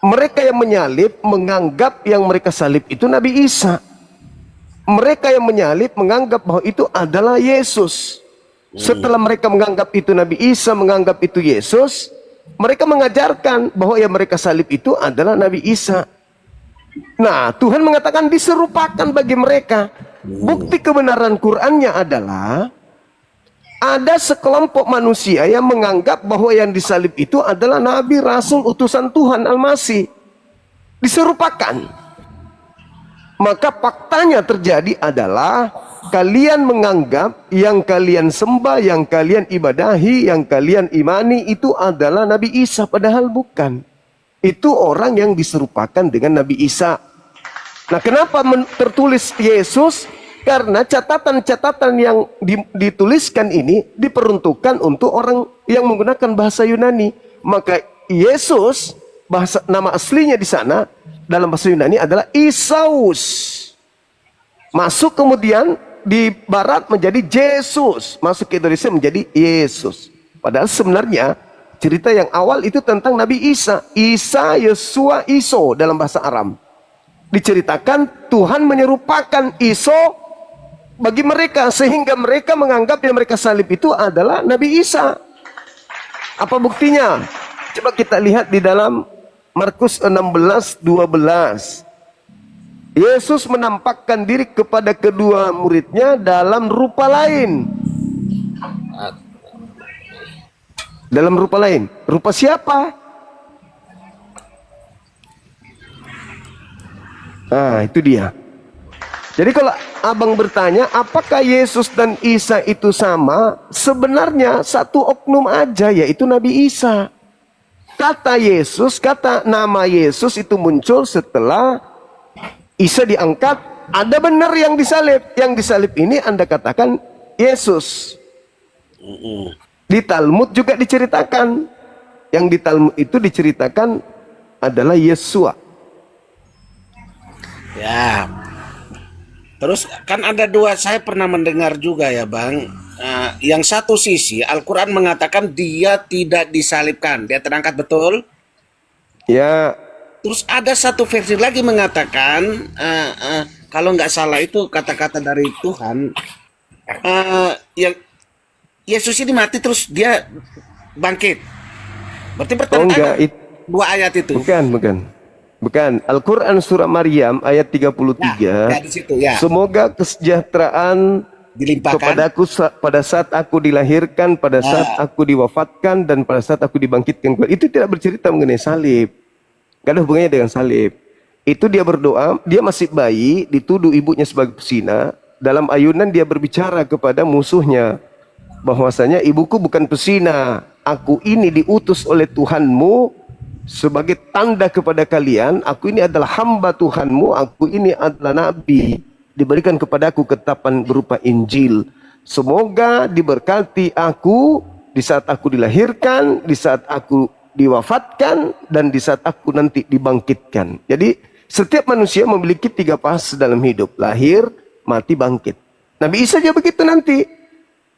Mereka yang menyalib menganggap yang mereka salib itu Nabi Isa. Mereka yang menyalib menganggap bahwa itu adalah Yesus. Setelah mereka menganggap itu Nabi Isa, menganggap itu Yesus, mereka mengajarkan bahwa yang mereka salib itu adalah Nabi Isa. Nah, Tuhan mengatakan diserupakan bagi mereka. Bukti kebenaran Qur'annya adalah ada sekelompok manusia yang menganggap bahwa yang disalib itu adalah Nabi, Rasul, utusan Tuhan Al-Masih. Diserupakan. Maka faktanya terjadi adalah kalian menganggap yang kalian sembah, yang kalian ibadahi, yang kalian imani itu adalah Nabi Isa. Padahal bukan. Itu orang yang diserupakan dengan Nabi Isa. Nah, kenapa tertulis Yesus? Karena catatan-catatan yang dituliskan ini diperuntukkan untuk orang yang menggunakan bahasa Yunani. Maka Yesus, nama aslinya di sana dalam bahasa Yunani adalah Isaus. Masuk kemudian di barat menjadi Yesus, masuk ke Indonesia menjadi Yesus. Padahal sebenarnya cerita yang awal itu tentang Nabi Isa. Isa, Yesua, Iso dalam bahasa Aram. Diceritakan Tuhan menyerupakan Iso bagi mereka sehingga mereka menganggap yang mereka salib itu adalah Nabi Isa. Apa buktinya? Coba kita lihat di dalam Markus 16:12. Yesus menampakkan diri kepada kedua muridnya dalam rupa lain. Dalam rupa lain. Rupa siapa? Nah, itu dia. Jadi kalau abang bertanya, apakah Yesus dan Isa itu sama? Sebenarnya satu oknum aja, yaitu Nabi Isa. Kata Yesus, kata nama Yesus itu muncul setelah Isa diangkat. Ada benar yang disalib. Yang disalib ini Anda katakan Yesus. Di Talmud juga diceritakan. Yang di Talmud itu diceritakan adalah Yesua. Ya. Terus kan ada dua, saya pernah mendengar juga ya Bang. Yang satu sisi Al-Quran mengatakan dia tidak disalibkan, dia terangkat, betul? Ya. Terus ada satu versi lagi mengatakan kalau nggak salah itu kata-kata dari Tuhan, yang Yesus ini mati terus dia bangkit. Berarti bertentangan dua ayat itu. Bukan. Al-Quran surah Maryam ayat 33. Ya, di situ, ya. Semoga kesejahteraan Dilimpahkan kepadaku pada saat aku dilahirkan, pada saat aku diwafatkan, dan pada saat aku dibangkitkan. Itu tidak bercerita mengenai salib. Gak ada hubungannya dengan salib. Itu dia berdoa, dia masih bayi, dituduh ibunya sebagai pesina. Dalam ayunan dia berbicara kepada musuhnya bahwasanya ibuku bukan pesina, aku ini diutus oleh Tuhanmu sebagai tanda kepada kalian. Aku ini adalah hamba Tuhanmu, aku ini adalah nabi, diberikan kepadaku ketetapan berupa Injil. Semoga diberkati aku di saat aku dilahirkan, di saat aku diwafatkan, dan di saat aku nanti dibangkitkan. Jadi setiap manusia memiliki 3 fase dalam hidup: lahir, mati, bangkit. Nabi Isa juga begitu nanti.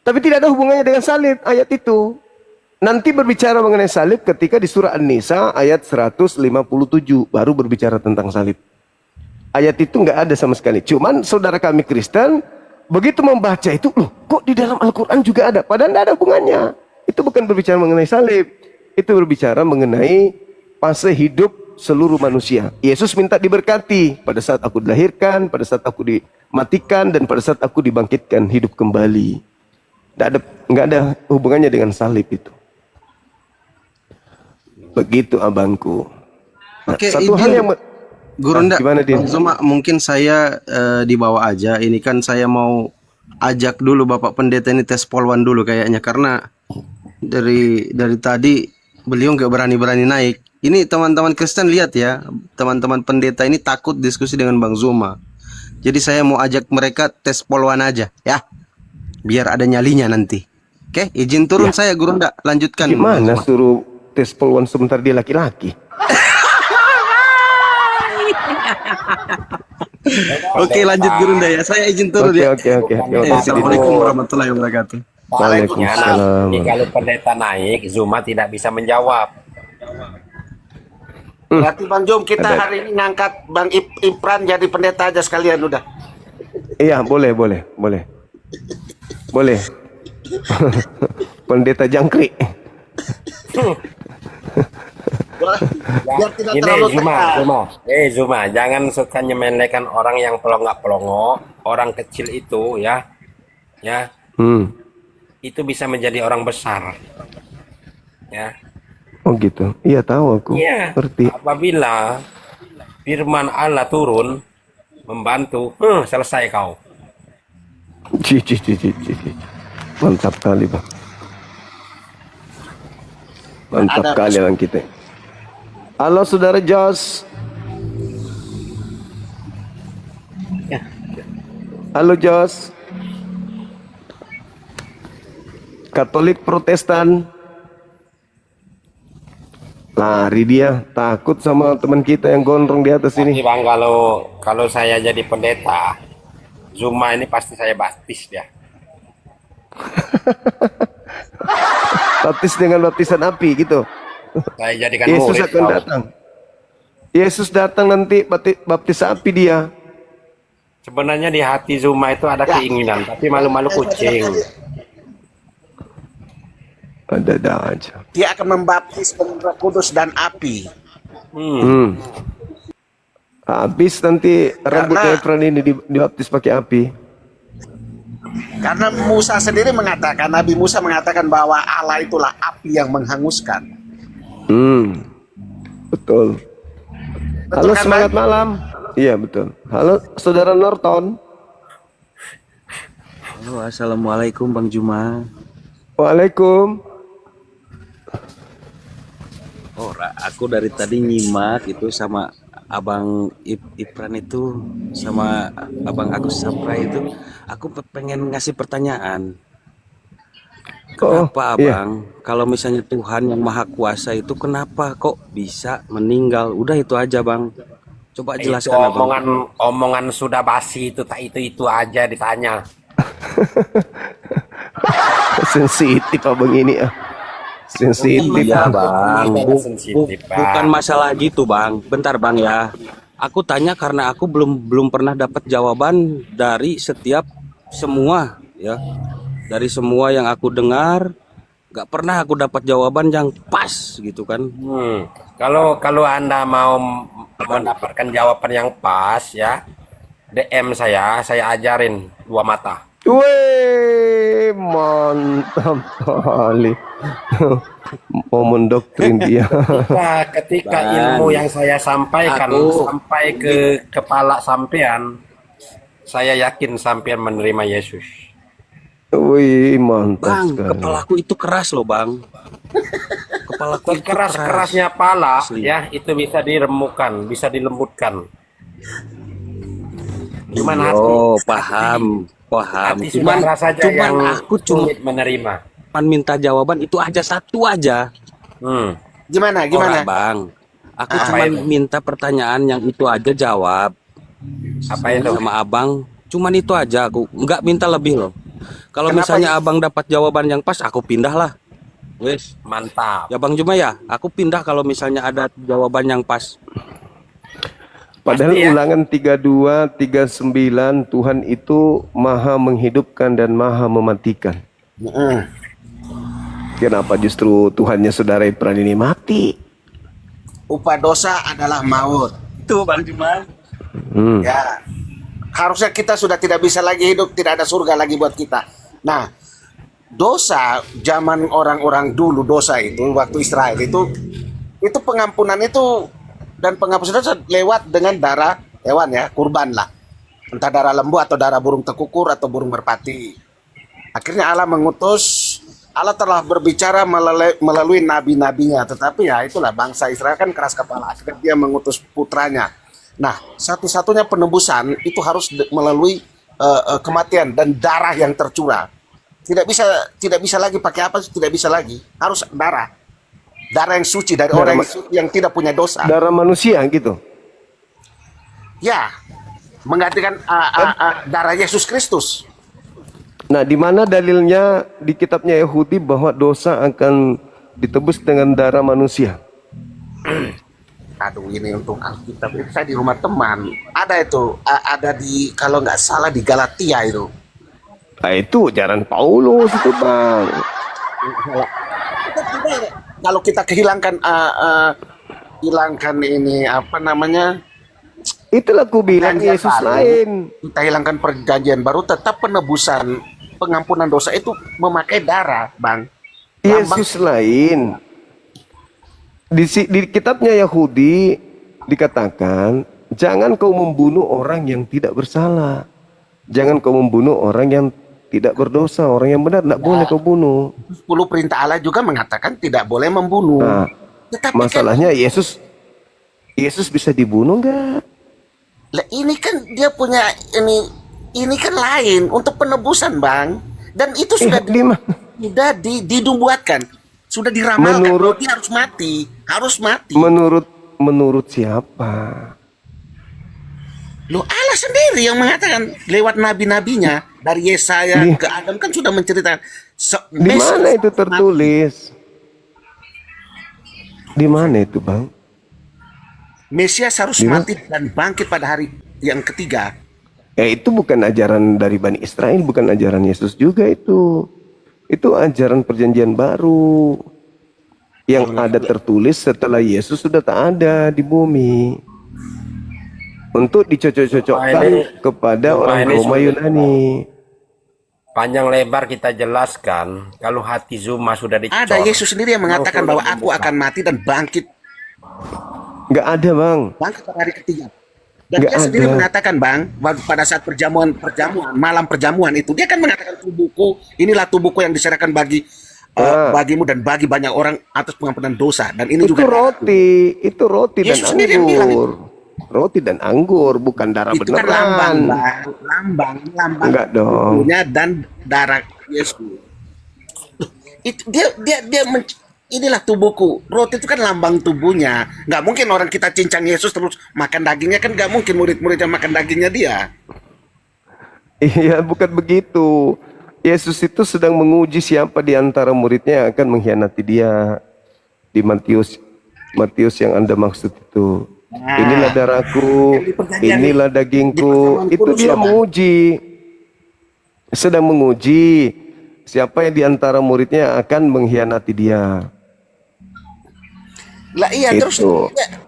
Tapi tidak ada hubungannya dengan salib ayat itu. nanti berbicara mengenai salib ketika di surah An-Nisa ayat 157 baru berbicara tentang salib. Ayat itu nggak ada sama sekali. Cuman saudara kami Kristen begitu membaca itu, loh kok di dalam Al-Quran juga ada? Padahal tidak ada hubungannya. Itu bukan berbicara mengenai salib. Itu berbicara mengenai fase hidup seluruh manusia. Yesus minta diberkati pada saat aku dilahirkan, pada saat aku dimatikan, dan pada saat aku dibangkitkan hidup kembali. Nggak ada hubungannya dengan salib itu. Begitu abangku. Nah, Oke, satu hal yang Guru Nda, gimana dia? Zuma, mungkin saya dibawa aja. Ini kan saya mau ajak dulu Bapak Pendeta ini tes polwan dulu kayaknya, karena dari tadi beliau nggak berani-berani naik. Ini teman-teman Kristen lihat ya, teman-teman pendeta ini takut diskusi dengan Bang Zuma. Jadi saya mau ajak mereka tes polwan aja ya, biar ada nyalinya nanti. Oke, izin turun saya Guru Nda, lanjutkan. Gimana suruh tes polwan sebentar dia laki-laki? Oke, lanjut Guru Nda ya. Saya izin turun ya. Oke. Assalamualaikum warahmatullahi wabarakatuh. Waalaikumsalam. Jadi kalau pendeta naik, Zuma tidak bisa menjawab. Berarti Bang Jom kita hari ini ngangkat Bang Ipran jadi pendeta aja sekalian udah. Iya, boleh. Pendeta jangkrik. Biar tidak Ini terlalu Zuma, tekan. Zuma, jangan suka nyemelekan orang yang pelongo, orang kecil itu ya, itu bisa menjadi orang besar, ya. Oh gitu. Iya tahu aku. Iya. Ngerti. Apabila firman Allah turun membantu, selesai kau. Ci. Mantap kali bang. Mantap kali bang kita. Halo saudara Jos. Halo Jos. Katolik Protestan. Lari dia, takut sama teman kita yang gondrong di atas Tapi ini. bang, kalau saya jadi pendeta, Zuma ini pasti saya baptis dia. Baptis dengan baptisan api gitu. Saya jadikan Yesus murid. akan datang. Yesus datang nanti baptis api dia. Sebenarnya di hati Zuma itu ada keinginan, tapi malu-malu kucing. Ada aja. Dia akan membaptis dengan Roh Kudus dan api. Habis nanti rambut Efran ini dibaptis pakai api. Karena Musa sendiri mengatakan, Nabi Musa mengatakan bahwa Allah itulah api yang menghanguskan. Betul. Halo, kan, semangat Bang? malam. Iya betul. Halo saudara Norton. Halo, assalamualaikum Bang Juma. Waalaikum. Aku dari tadi nyimak itu sama Abang Ipran itu sama Abang Agus Sapra itu. Aku pengen ngasih pertanyaan. Kenapa iya. Abang, kalau misalnya Tuhan yang Maha Kuasa itu kenapa kok bisa meninggal? Udah itu aja Bang. Coba Itu jelaskan Abang. omongan sudah basi itu, tak itu aja ditanya. Sensitif abang ini ah. Sensitif. Iya Bang. Sensitif, Bang. Bukan masalah gitu Bang. Bentar Bang ya. Aku tanya karena aku belum pernah dapat jawaban dari semua ya. Dari semua yang aku dengar, nggak pernah aku dapat jawaban yang pas gitu kan. Kalau Anda mau mendapatkan jawaban yang pas ya, DM saya ajarin 2 mata. Wih, mantap kali. Mau mendoktrin dia. Ketika ilmu yang saya sampaikan sampai ke kepala sampean, saya yakin sampean menerima Yesus. Wih, mantap Bang, sekali. kepalaku itu keras loh Bang. Kepalaku itu Keras-kerasnya pala Asli. ya, itu bisa diremukan, bisa dilembutkan. Cuman Oh, paham. hati Cuman saudara saja yang aku cuma sulit menerima. minta jawaban itu aja satu aja. Gimana? Ora, Bang. Aku cuma itu? minta pertanyaan yang itu aja jawab. Apa itu? Sama Abang, cuman itu aja aku nggak minta lebih loh. Kalau Kenapa misalnya Abang dapat jawaban yang pas, aku pindah lah. Wes. Mantap. Ya Bang Juma ya, aku pindah kalau misalnya ada jawaban yang pas. Padahal Pasti ya. Ulangan 32, 39 Tuhan itu maha menghidupkan dan maha mematikan. Kenapa justru Tuhannya saudara Ibran ini mati? Upah dosa adalah maut. Tuh Bang Juma. Ya, harusnya kita sudah tidak bisa lagi hidup, tidak ada surga lagi buat kita. Nah, dosa zaman orang-orang dulu, dosa itu waktu Israel itu pengampunan itu dan penghapusan dosa lewat dengan darah hewan ya, kurban lah. Entah darah lembu atau darah burung tekukur atau burung merpati. Akhirnya Allah telah berbicara melalui nabi-nabinya, tetapi ya itulah bangsa Israel kan keras kepala. Akhirnya dia mengutus putranya. Nah, satu-satunya penebusan itu harus melalui kematian dan darah yang tercurah. Tidak bisa lagi pakai apa? Tidak bisa lagi. Harus darah yang suci dari orang yang tidak punya dosa. Darah manusia gitu. Ya, menggantikan darah Yesus Kristus. Nah, di mana dalilnya di kitabnya Yahudi bahwa dosa akan ditebus dengan darah manusia? Aduh, ini untuk Alkitab. Saya di rumah teman. Ada itu, ada di kalau nggak salah di Galatia itu. Nah, itu ajaran Paulus itu, Bang. Kalau kita hilangkan ini apa namanya? Itulah ku bilang Perjanjian Yesus baru, lain. Kita hilangkan perjanjian baru, tetap penebusan pengampunan dosa itu memakai darah, Bang. Yesus lain. Di kitabnya Yahudi dikatakan, jangan kau membunuh orang yang tidak bersalah. Jangan kau membunuh orang yang tidak berdosa, orang yang benar tidak boleh kau bunuh. 10 perintah Allah juga mengatakan tidak boleh membunuh. Nah, Tetapi masalahnya Yesus bisa dibunuh enggak? ini kan dia punya ini kan lain untuk penebusan, Bang. Dan itu sudah dibuatkan, sudah diramalkan. Dia harus mati. Menurut siapa? Loh, Allah sendiri yang mengatakan lewat nabi-nabinya dari Yesaya ke Adam kan sudah menceritakan. Di mana itu tertulis? Di mana itu, Bang? Mesias harus mati dan bangkit pada hari yang ketiga. Itu bukan ajaran dari Bani Israel, bukan ajaran Yesus juga itu. Itu ajaran perjanjian baru yang ada tertulis setelah Yesus sudah tak ada di bumi. Untuk dicocok-cocokkan kepada orang Roma Yunani. Panjang lebar kita jelaskan kalau hati Zuma sudah dicor. Ada Yesus sendiri yang mengatakan bahwa aku akan mati dan bangkit. Nggak ada, Bang. Bangkit pada hari ketiga. Dan Nggak dia sendiri ada. mengatakan, Bang, pada saat malam perjamuan itu, dia kan mengatakan tubuhku, inilah tubuhku yang diserahkan bagimu dan bagi banyak orang atas pengampunan dosa. Dan ini Itu juga roti dan Yesus sendiri yang bilang anggur. Roti dan anggur, bukan darah itu kan beneran. lambang Enggak dong. tubuhnya dan darah Yesus. Itu inilah tubuhku. Roti itu kan lambang tubuhnya. Nggak mungkin orang kita cincang Yesus terus makan dagingnya, kan nggak mungkin murid-muridnya makan dagingnya dia. Iya, bukan begitu. Yesus itu sedang menguji siapa di antara muridnya yang akan mengkhianati dia. Di Matius yang Anda maksud itu. Inilah darahku, inilah dagingku. Itu dia menguji. Sedang menguji siapa yang di antara muridnya akan mengkhianati dia. Lah iya, terus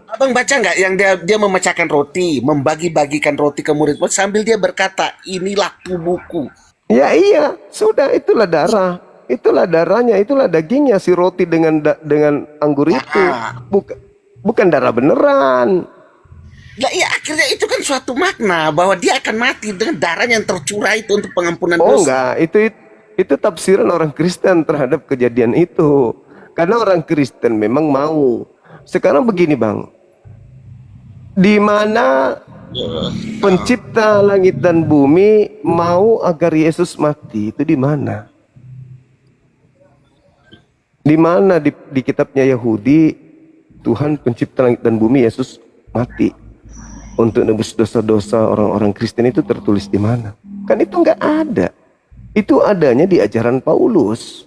Abang baca nggak yang dia memecahkan roti, membagi-bagikan roti ke murid-murid sambil dia berkata, inilah tubuhku. Ya iya, sudah, itulah darah. Itulah darahnya, itulah dagingnya si roti dengan anggur itu. Bukan darah beneran. Lah iya, akhirnya itu kan suatu makna bahwa dia akan mati dengan darahnya yang tercurah itu untuk pengampunan dosa. Oh enggak, itu tafsiran orang Kristen terhadap kejadian itu. Karena orang Kristen memang mau. Sekarang begini, Bang. Di mana pencipta langit dan bumi mau agar Yesus mati, itu di mana? Di mana di kitabnya Yahudi Tuhan pencipta langit dan bumi Yesus mati untuk nebus dosa-dosa orang-orang Kristen itu tertulis di mana? Kan itu enggak ada. Itu adanya di ajaran Paulus.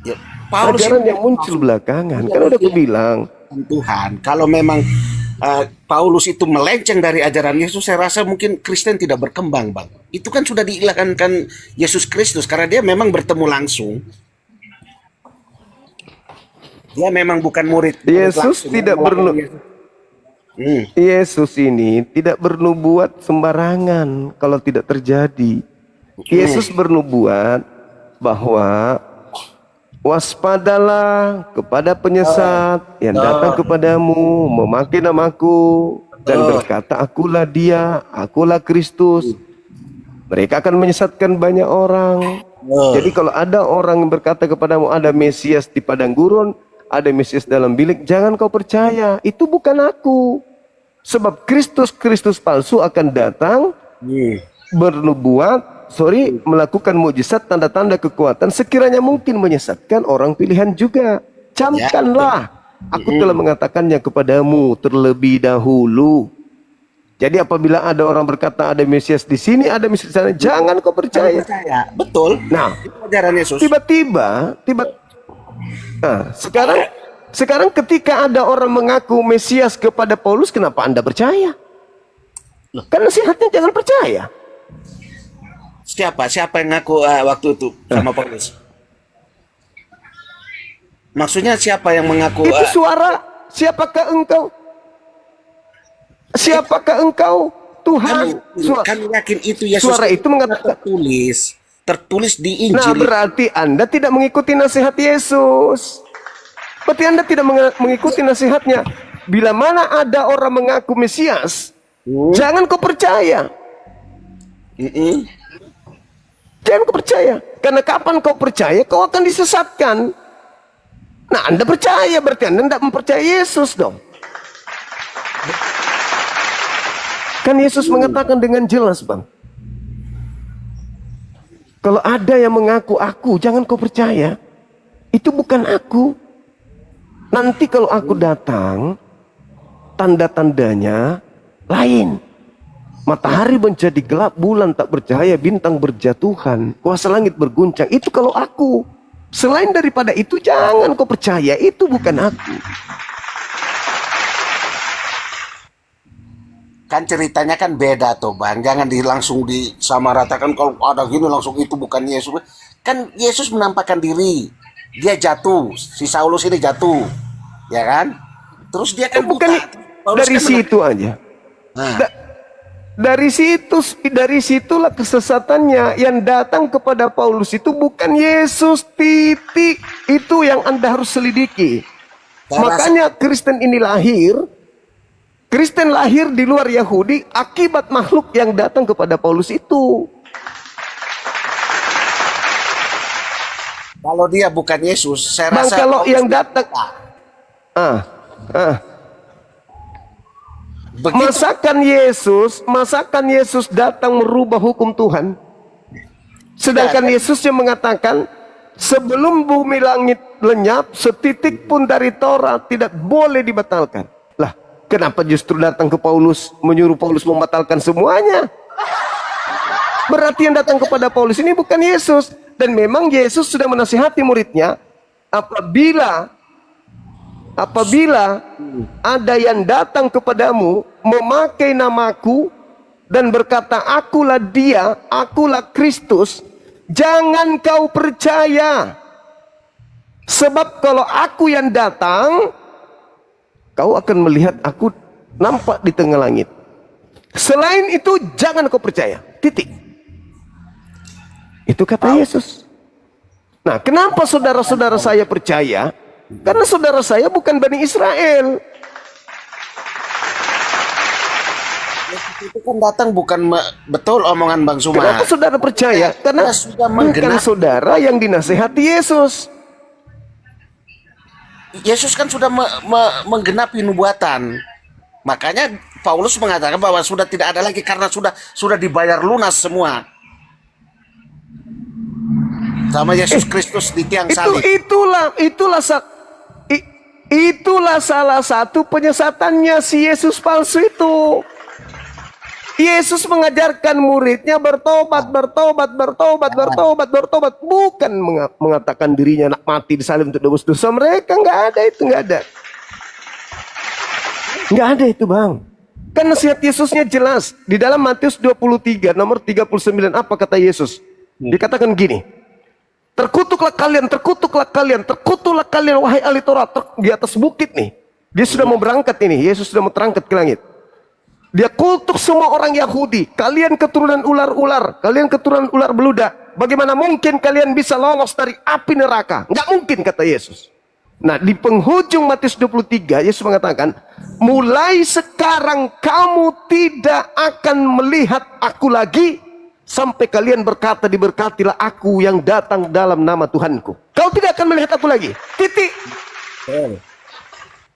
Ya, Paulus Ajaran ini yang muncul belakangan. Kan udah aku bilang. Tuhan, kalau memang Paulus itu melenceng dari ajaran Yesus, saya rasa mungkin Kristen tidak berkembang, Bang. Itu kan sudah diilahkan Yesus Kristus karena dia memang bertemu langsung. Dia memang bukan murid Yesus langsung, tidak Yesus ini tidak bernubuat sembarangan kalau tidak terjadi. Yesus bernubuat bahwa waspadalah kepada penyesat yang datang kepadamu memakai namaku dan berkata akulah dia, akulah Kristus. Mereka akan menyesatkan banyak orang. Jadi kalau ada orang yang berkata kepadamu ada Mesias di padang gurun, ada Mesias dalam bilik, jangan kau percaya, itu bukan aku. Sebab Kristus palsu akan datang bernubuat, melakukan mukjizat, tanda-tanda kekuatan sekiranya mungkin menyesatkan orang pilihan juga. Camkanlah, aku telah mengatakannya kepadamu terlebih dahulu. Jadi apabila ada orang berkata ada Mesias di sini, ada Mesias di sana, jangan kau percaya. Betul. Nah, itu ajaran Yesus. Nah, sekarang ketika ada orang mengaku Mesias kepada Paulus, kenapa Anda percaya? Karena nasihatnya jangan percaya. Siapa yang ngaku waktu itu sama Paulus? Maksudnya siapa yang mengaku? Itu suara, siapakah engkau? Siapakah engkau? Tuhan. Kami yakin itu Yesus. Suara itu mengatakan tertulis di Injil. Nah, berarti Anda tidak mengikuti nasihat Yesus. Berarti Anda tidak mengikuti nasihatnya. Bila mana ada orang mengaku Mesias, jangan kau percaya. Jangan kau percaya. Karena kapan kau percaya, kau akan disesatkan. Nah, Anda percaya, berarti Anda tidak mempercayai Yesus dong. Kan Yesus mengatakan dengan jelas, Bang. Kalau ada yang mengaku aku, jangan kau percaya. Itu bukan aku. Nanti kalau aku datang, tanda-tandanya lain. Matahari menjadi gelap, bulan tak bercahaya, bintang berjatuhan, kuasa langit berguncang. Itu kalau aku. Selain daripada itu, jangan kau percaya. Itu bukan aku. Kan ceritanya kan beda tuh, Bang. Jangan langsung disamaratakan kalau ada gini langsung itu bukan Yesus. Kan Yesus menampakkan diri. Dia jatuh, si Saulus ini jatuh. Ya kan? Terus dia kan bukan dari situ aja. Nah. Dari situlah kesesatannya. Yang datang kepada Paulus itu bukan Yesus, titik. Itu yang Anda harus selidiki. Makanya Kristen ini Kristen lahir di luar Yahudi akibat makhluk yang datang kepada Paulus itu. Kalau dia bukan Yesus, saya Bang, rasa kalau yang datang masakan Yesus datang merubah hukum Tuhan. Sedangkan Yesus yang mengatakan sebelum bumi langit lenyap, setitik pun dari Taurat tidak boleh dibatalkan. Lah, kenapa justru datang ke Paulus, menyuruh Paulus membatalkan semuanya? Berarti yang datang kepada Paulus ini bukan Yesus. Dan memang Yesus sudah menasihati muridnya, apabila ada yang datang kepadamu memakai namaku dan berkata akulah dia, akulah Kristus, jangan kau percaya. Sebab kalau aku yang datang, kau akan melihat aku nampak di tengah langit. Selain itu jangan kau percaya. Titik. Itu kata Yesus. Nah, kenapa saudara-saudara saya percaya? Karena saudara saya bukan Bani Israel. Itu kan datang bukan betul omongan Bang Suma. Kenapa saudara percaya? Karena bukan saudara yang dinasehati Yesus. Yesus kan sudah menggenapi nubuatan. Makanya Paulus mengatakan bahwa sudah tidak ada lagi karena sudah dibayar lunas semua. Sama Yesus Kristus di tiang salib. Itulah salah satu penyesatannya si Yesus palsu itu. Yesus mengajarkan muridnya bertobat, bukan mengatakan dirinya nak mati disalib untuk tebus dosa mereka. Nggak ada itu, nggak ada. Nggak ada itu, Bang. Kan nasihat Yesusnya jelas di dalam Matius 23 nomor 39. Apa kata Yesus? Dikatakan gini, terkutuklah kalian wahai ahli Taurat. Di atas bukit nih, dia sudah mau berangkat ini, Yesus sudah mau terangkat ke langit. Dia kutuk semua orang Yahudi. Kalian keturunan ular-ular, kalian keturunan ular beludak. Bagaimana mungkin kalian bisa lolos dari api neraka? Nggak mungkin, kata Yesus. Nah, di penghujung Matius 23, Yesus mengatakan, mulai sekarang kamu tidak akan melihat aku lagi, sampai kalian berkata, diberkatilah aku yang datang dalam nama Tuhanku. Kau tidak akan melihat aku lagi. Titik.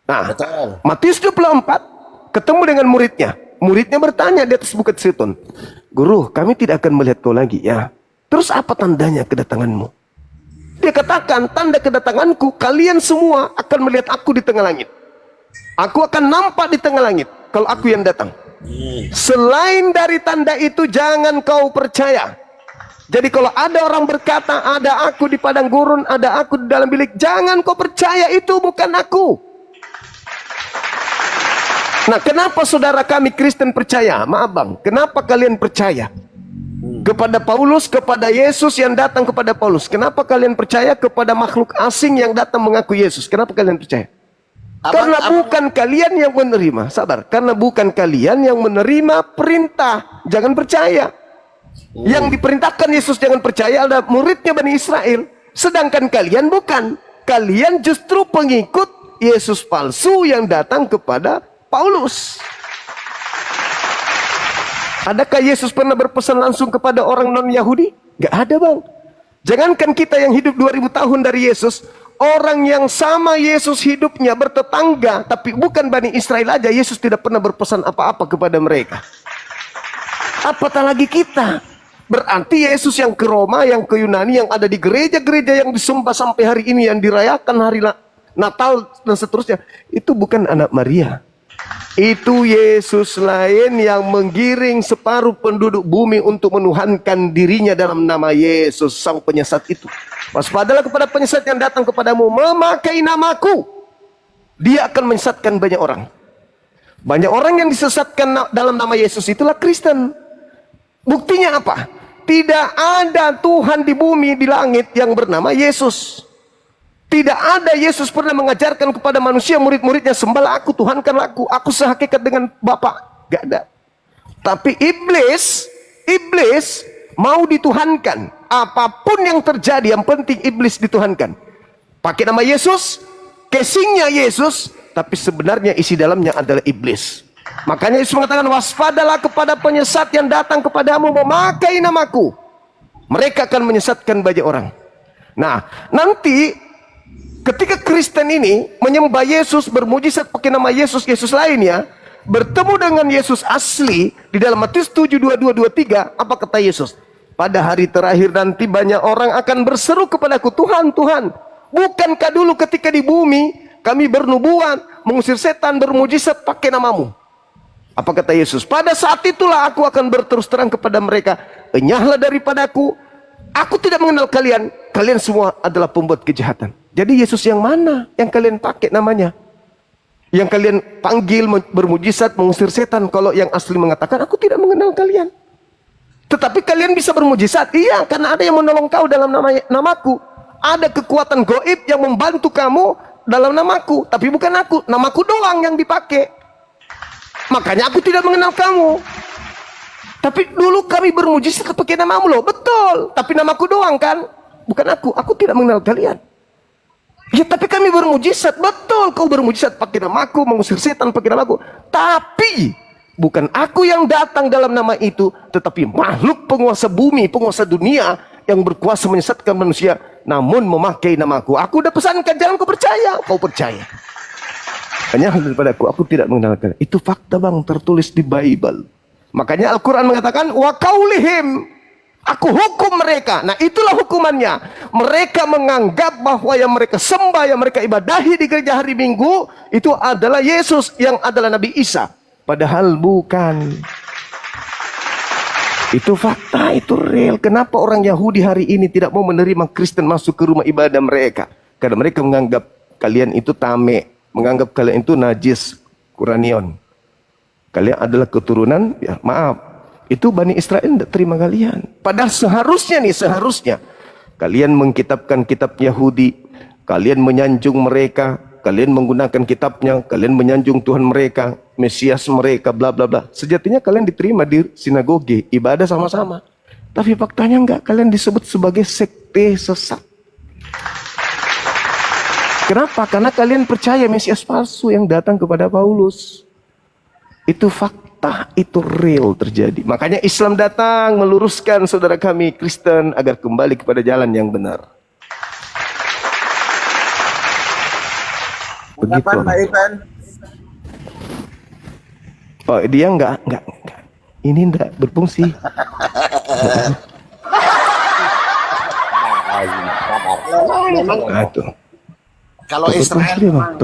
Nah, Matius 24, ketemu dengan muridnya. Muridnya bertanya di atas bukit Zaitun, Guru, kami tidak akan melihat kau lagi ya. Terus apa tandanya kedatanganmu? Dia katakan, tanda kedatanganku, kalian semua akan melihat aku di tengah langit. Aku akan nampak di tengah langit kalau aku yang datang. Selain dari tanda itu, jangan kau percaya. Jadi kalau ada orang berkata, ada aku di padang gurun, ada aku di dalam bilik, jangan kau percaya, itu bukan aku. Nah, kenapa saudara kami Kristen percaya? Maaf Bang, kenapa kalian percaya kepada Paulus, kepada Yesus yang datang kepada Paulus? Kenapa kalian percaya kepada makhluk asing yang datang mengaku Yesus? Kenapa kalian percaya? Karena bukan kalian yang menerima, sabar. Karena bukan kalian yang menerima perintah, jangan percaya. Yang diperintahkan Yesus jangan percaya adalah muridnya Bani Israel. Sedangkan kalian bukan. Kalian justru pengikut Yesus palsu yang datang kepada Paulus. Adakah Yesus pernah berpesan langsung kepada orang non-Yahudi? Gak ada Bang. Jangankan kita yang hidup 2000 tahun dari Yesus, orang yang sama Yesus hidupnya bertetangga, tapi bukan Bani Israel aja, Yesus tidak pernah berpesan apa-apa kepada mereka. Apatah lagi kita. Berarti Yesus yang ke Roma, yang ke Yunani, yang ada di gereja-gereja yang disembah sampai hari ini, yang dirayakan hari Natal dan seterusnya, itu bukan anak Maria. Itu Yesus lain yang menggiring separuh penduduk bumi untuk menuhankan dirinya dalam nama Yesus, sang penyesat itu. Waspadalah kepada penyesat yang datang kepadamu memakai namaku. Dia akan menyesatkan banyak orang. Banyak orang yang disesatkan dalam nama Yesus itulah Kristen. Buktinya apa? Tidak ada Tuhan di bumi, di langit yang bernama Yesus. Tidak ada Yesus pernah mengajarkan kepada manusia, murid-muridnya, sembahlah aku, tuhankanlah aku sehakikat dengan Bapa. Gak ada. Tapi iblis mau dituhankan. Apapun yang terjadi, yang penting iblis dituhankan. Pakai nama Yesus, casingnya Yesus, tapi sebenarnya isi dalamnya adalah iblis. Makanya Yesus mengatakan, waspadalah kepada penyesat yang datang kepadamu memakai namaku. Mereka akan menyesatkan banyak orang. Nah, nanti ketika Kristen ini menyembah Yesus, bermujizat pakai nama Yesus, Yesus lainnya, bertemu dengan Yesus asli di dalam Matius 7, 22, 23, apa kata Yesus? Pada hari terakhir nanti banyak orang akan berseru kepadaku, Tuhan, Tuhan, bukankah dulu ketika di bumi kami bernubuat, mengusir setan, bermujizat pakai namamu? Apa kata Yesus? Pada saat itulah aku akan berterus terang kepada mereka, enyahlah daripadaku, aku tidak mengenal kalian, kalian semua adalah pembuat kejahatan. Jadi Yesus yang mana yang kalian pakai namanya? Yang kalian panggil bermujizat, mengusir setan. Kalau yang asli mengatakan, aku tidak mengenal kalian. Tetapi kalian bisa bermujizat. Iya, karena ada yang menolong kau dalam namaku. Ada kekuatan gaib yang membantu kamu dalam namaku. Tapi bukan aku, namaku doang yang dipakai. Makanya aku tidak mengenal kamu. Tapi dulu kami bermujizat pakai namamu loh. Betul, tapi namaku doang kan? Bukan aku tidak mengenal kalian. Ya tapi kami bermujizat, betul kau bermujizat pakai namaku, mengusir setan pakai namaku. Tapi bukan aku yang datang dalam nama itu, tetapi makhluk penguasa bumi, penguasa dunia yang berkuasa menyesatkan manusia, namun memakai namaku. Aku udah pesankan, jangan kau percaya, kau percaya. Hanya daripada aku tidak mengenal kalian. Itu fakta Bang, tertulis di Bible. Makanya Al-Quran mengatakan, wa qaulihim, aku hukum mereka. Nah itulah hukumannya. Mereka menganggap bahwa yang mereka sembah, yang mereka ibadahi di gereja hari Minggu, itu adalah Yesus yang adalah Nabi Isa. Padahal bukan. Itu fakta, itu real. Kenapa orang Yahudi hari ini tidak mau menerima Kristen masuk ke rumah ibadah mereka? Karena mereka menganggap kalian itu tame, menganggap kalian itu najis, Quranion. Kalian adalah keturunan, ya maaf, itu Bani Israel tidak terima kalian. Padahal seharusnya kalian mengkitabkan kitab Yahudi, kalian menyanjung mereka, kalian menggunakan kitabnya, kalian menyanjung Tuhan mereka, Mesias mereka, bla bla bla. Sejatinya kalian diterima di sinagoge, ibadah sama-sama. Tapi faktanya enggak, kalian disebut sebagai sekte sesat. Kenapa? Karena kalian percaya Mesias palsu yang datang kepada Paulus. Itu fakta, itu real terjadi. Makanya Islam datang meluruskan saudara kami Kristen agar kembali kepada jalan yang benar. Begitu. Kapan Pak Ivan? Oh, dia enggak. Ini enggak berfungsi. Nah, itu. Kalau Israel memang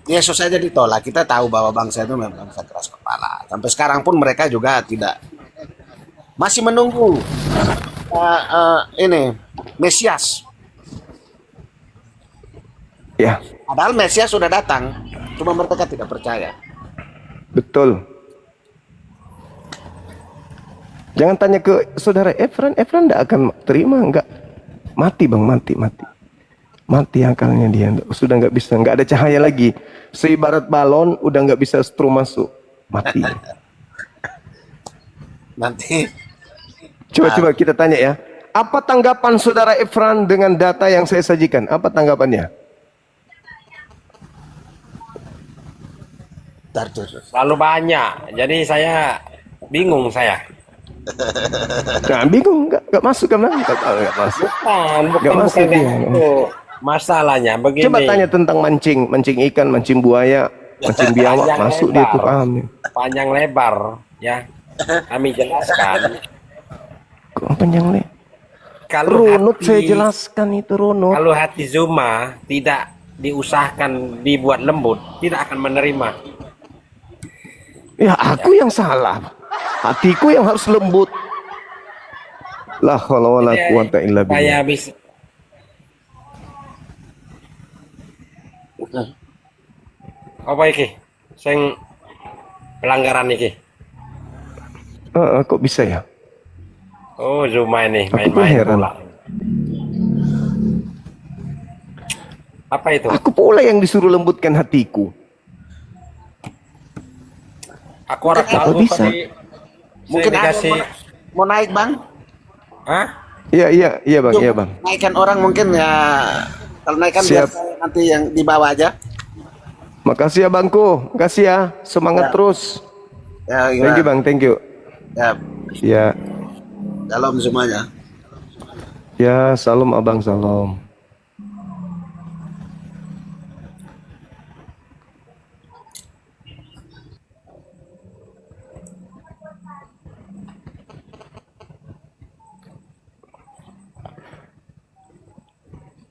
Yesus saja ditolak. Kita tahu bahwa bangsa itu memang bangsa keras kepala. Sampai sekarang pun mereka juga tidak masih menunggu ini Mesias. Ya, Padahal Mesias sudah datang, cuma mereka tidak percaya. betul. Jangan tanya ke saudara Efran enggak akan terima, enggak. Mati bang, mati akalnya dia, sudah nggak bisa, nggak ada cahaya lagi. Seibarat balon, udah nggak bisa strum masuk, mati. Nanti Coba kita tanya ya, apa tanggapan saudara Efran dengan data yang saya sajikan? Apa tanggapannya? Terlalu banyak. Jadi saya bingung saya. Nah, bingung, nggak masuk kan? Nggak masuk. Bukan masuk dia. itu. Masalahnya begini. Coba tanya tentang mancing ikan, mancing buaya, mancing biawak, Panjang masuk dia tuh lebar. paham. Panjang lebar ya. Kami jelaskan. Kok panjang nih? Kalau Runut saya hati, jelaskan itu runut. kalau hati Zuma tidak diusahakan dibuat lembut, tidak akan menerima. Ya aku yang salah. Hatiku yang harus lembut. La haula wala quwata illa billah. Saya bisa. Apa iki? Sing pelanggaran iki. Kok bisa ya? Oh, Zuma ini Aku main-main heran. pula. Apa itu? Aku pula yang disuruh lembutkan hatiku. Aku harap tahu bisa? tadi. mungkin Saya dikasih. mau naik bang, Hah? Iya bang. naikkan orang mungkin ya. Kalau naikkan biar Siap. saya nanti yang di bawah aja. Makasih ya bangku, makasih ya, semangat terus. Ya, Thank you bang, thank you. Ya, Ya, dalam semuanya. ya salam abang salam.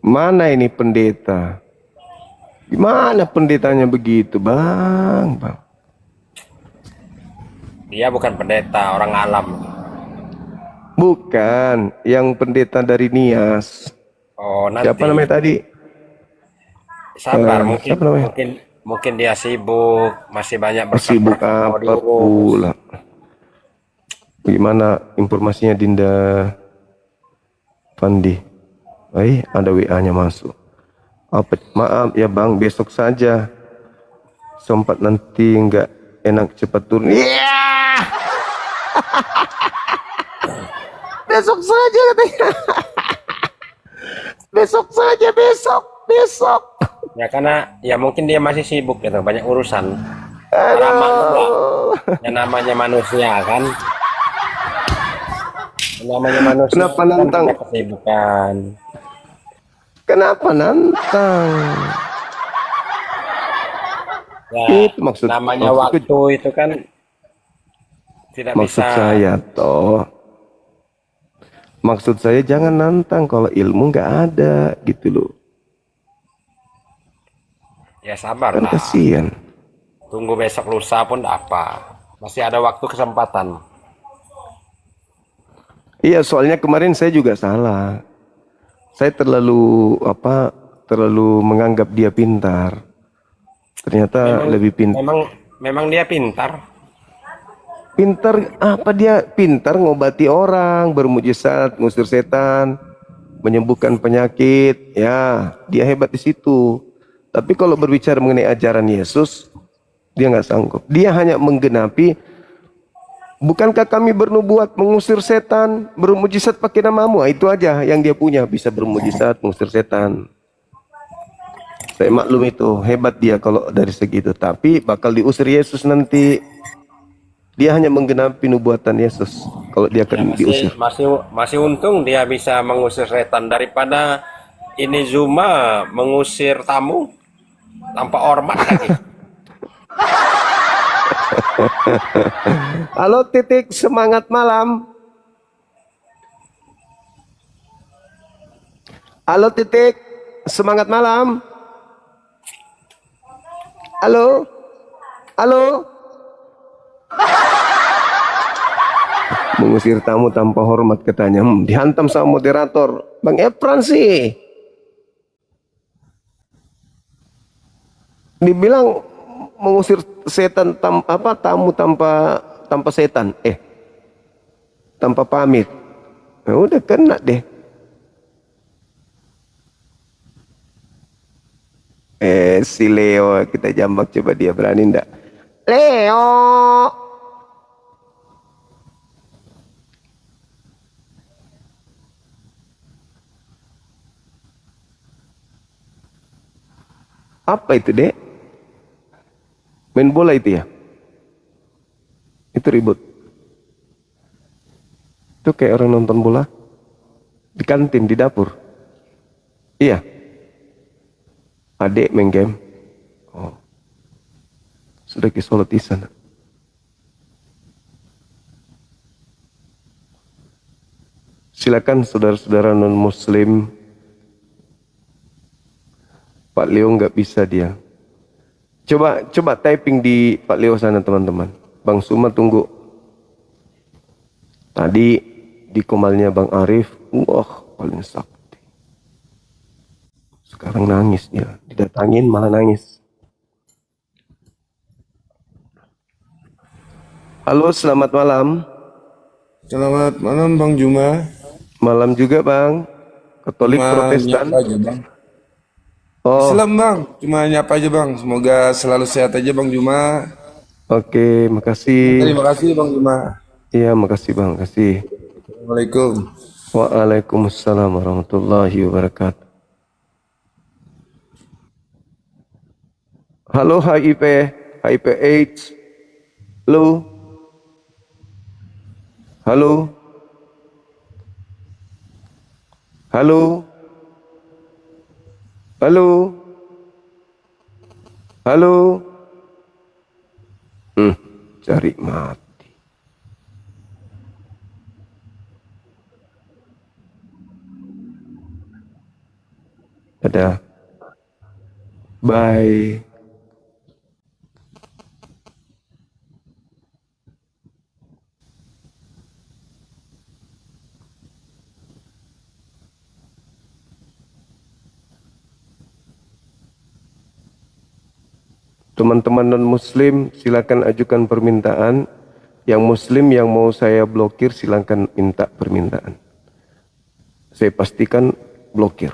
Mana ini pendeta? Gimana pendetanya begitu, bang? Dia bukan pendeta, orang alam. Bukan, yang pendeta dari Nias. Oh, nanti. Siapa namanya tadi? Sabar, siapa namanya? mungkin dia sibuk, masih banyak Sibuk mau apa diurus. pula? Gimana informasinya Dinda Pandi? Ada WA-nya masuk. Maaf ya bang, besok saja. Sempat nanti nggak enak cepat turun. Iya. Besok saja katanya. Besok saja, besok. Ya karena ya mungkin dia masih sibuk gitu, banyak urusan. Lama juga. Ya namanya manusia kan. Namanya manusia. Kenapa kan nantang? punya kesibukan. Kenapa nantang? Ya, Itu maksud- namanya maksudku- waktu itu kan tidak Maksud bisa. saya toh. Maksud saya jangan nantang kalau ilmu nggak ada gitu loh. Ya sabar Kan lah. kasihan. Tunggu besok lusa pun tidak apa. Masih ada waktu kesempatan. Iya, soalnya kemarin saya juga salah. Saya terlalu menganggap dia pintar. Ternyata lebih pintar. Memang dia pintar. Pintar apa dia? Pintar ngobati orang, bermujizat, ngusir setan, menyembuhkan penyakit. Ya, dia hebat di situ. Tapi kalau berbicara mengenai ajaran Yesus, dia nggak sanggup. Dia hanya menggenapi. Bukankah kami bernubuat mengusir setan, bermujizat pakai namamu? Itu aja yang dia punya, bisa bermujizat, mengusir setan. Saya maklum itu, hebat dia kalau dari segitu. Tapi bakal diusir Yesus nanti. Dia hanya menggenapi nubuatan Yesus kalau dia akan diusir. Masih untung dia bisa mengusir setan daripada ini Zuma mengusir tamu tanpa hormat lagi. Halo Titik, semangat malam. Halo Titik, semangat malam. Halo, halo. Mengusir tamu tanpa hormat katanya. Dihantam sama moderator. Bang Efran sih. Dibilang mengusir setan tamu tanpa setan. Tanpa pamit. Nah, udah kena deh. Si Leo kita jambak, coba dia berani ndak? Leo. Apa itu, Dek? Main bola itu ya? Itu ribut. Itu kayak orang nonton bola di kantin, di dapur. Iya. Adik main game. Oh. Sudah ke sholat di sana. Silakan saudara-saudara non-muslim. Pak Leo nggak bisa dia. Coba typing di Pak Leo sana teman-teman. Bang Suma tunggu. Tadi di komalnya Bang Arif, wah paling sakti. Sekarang nangis dia, didatangin malah nangis. Halo, selamat malam. Selamat malam Bang Juma. Malam juga Bang. Katolik Protestan. Nyapa aja Bang. Oh, Islam Bang, cuma nyapa aja Bang. Semoga selalu sehat aja Bang Juma. oke, makasih. Terima kasih Bang Juma. Iya, makasih Bang, makasih. Assalamualaikum. Waalaikumsalam warahmatullahi wabarakatuh. Halo HIV AIDS. Halo. Halo. Halo. Halo. Halo. Cari mati. Dadah. Bye. Teman-teman non-muslim silakan ajukan permintaan. Yang muslim yang mau saya blokir silakan minta permintaan. Saya pastikan blokir.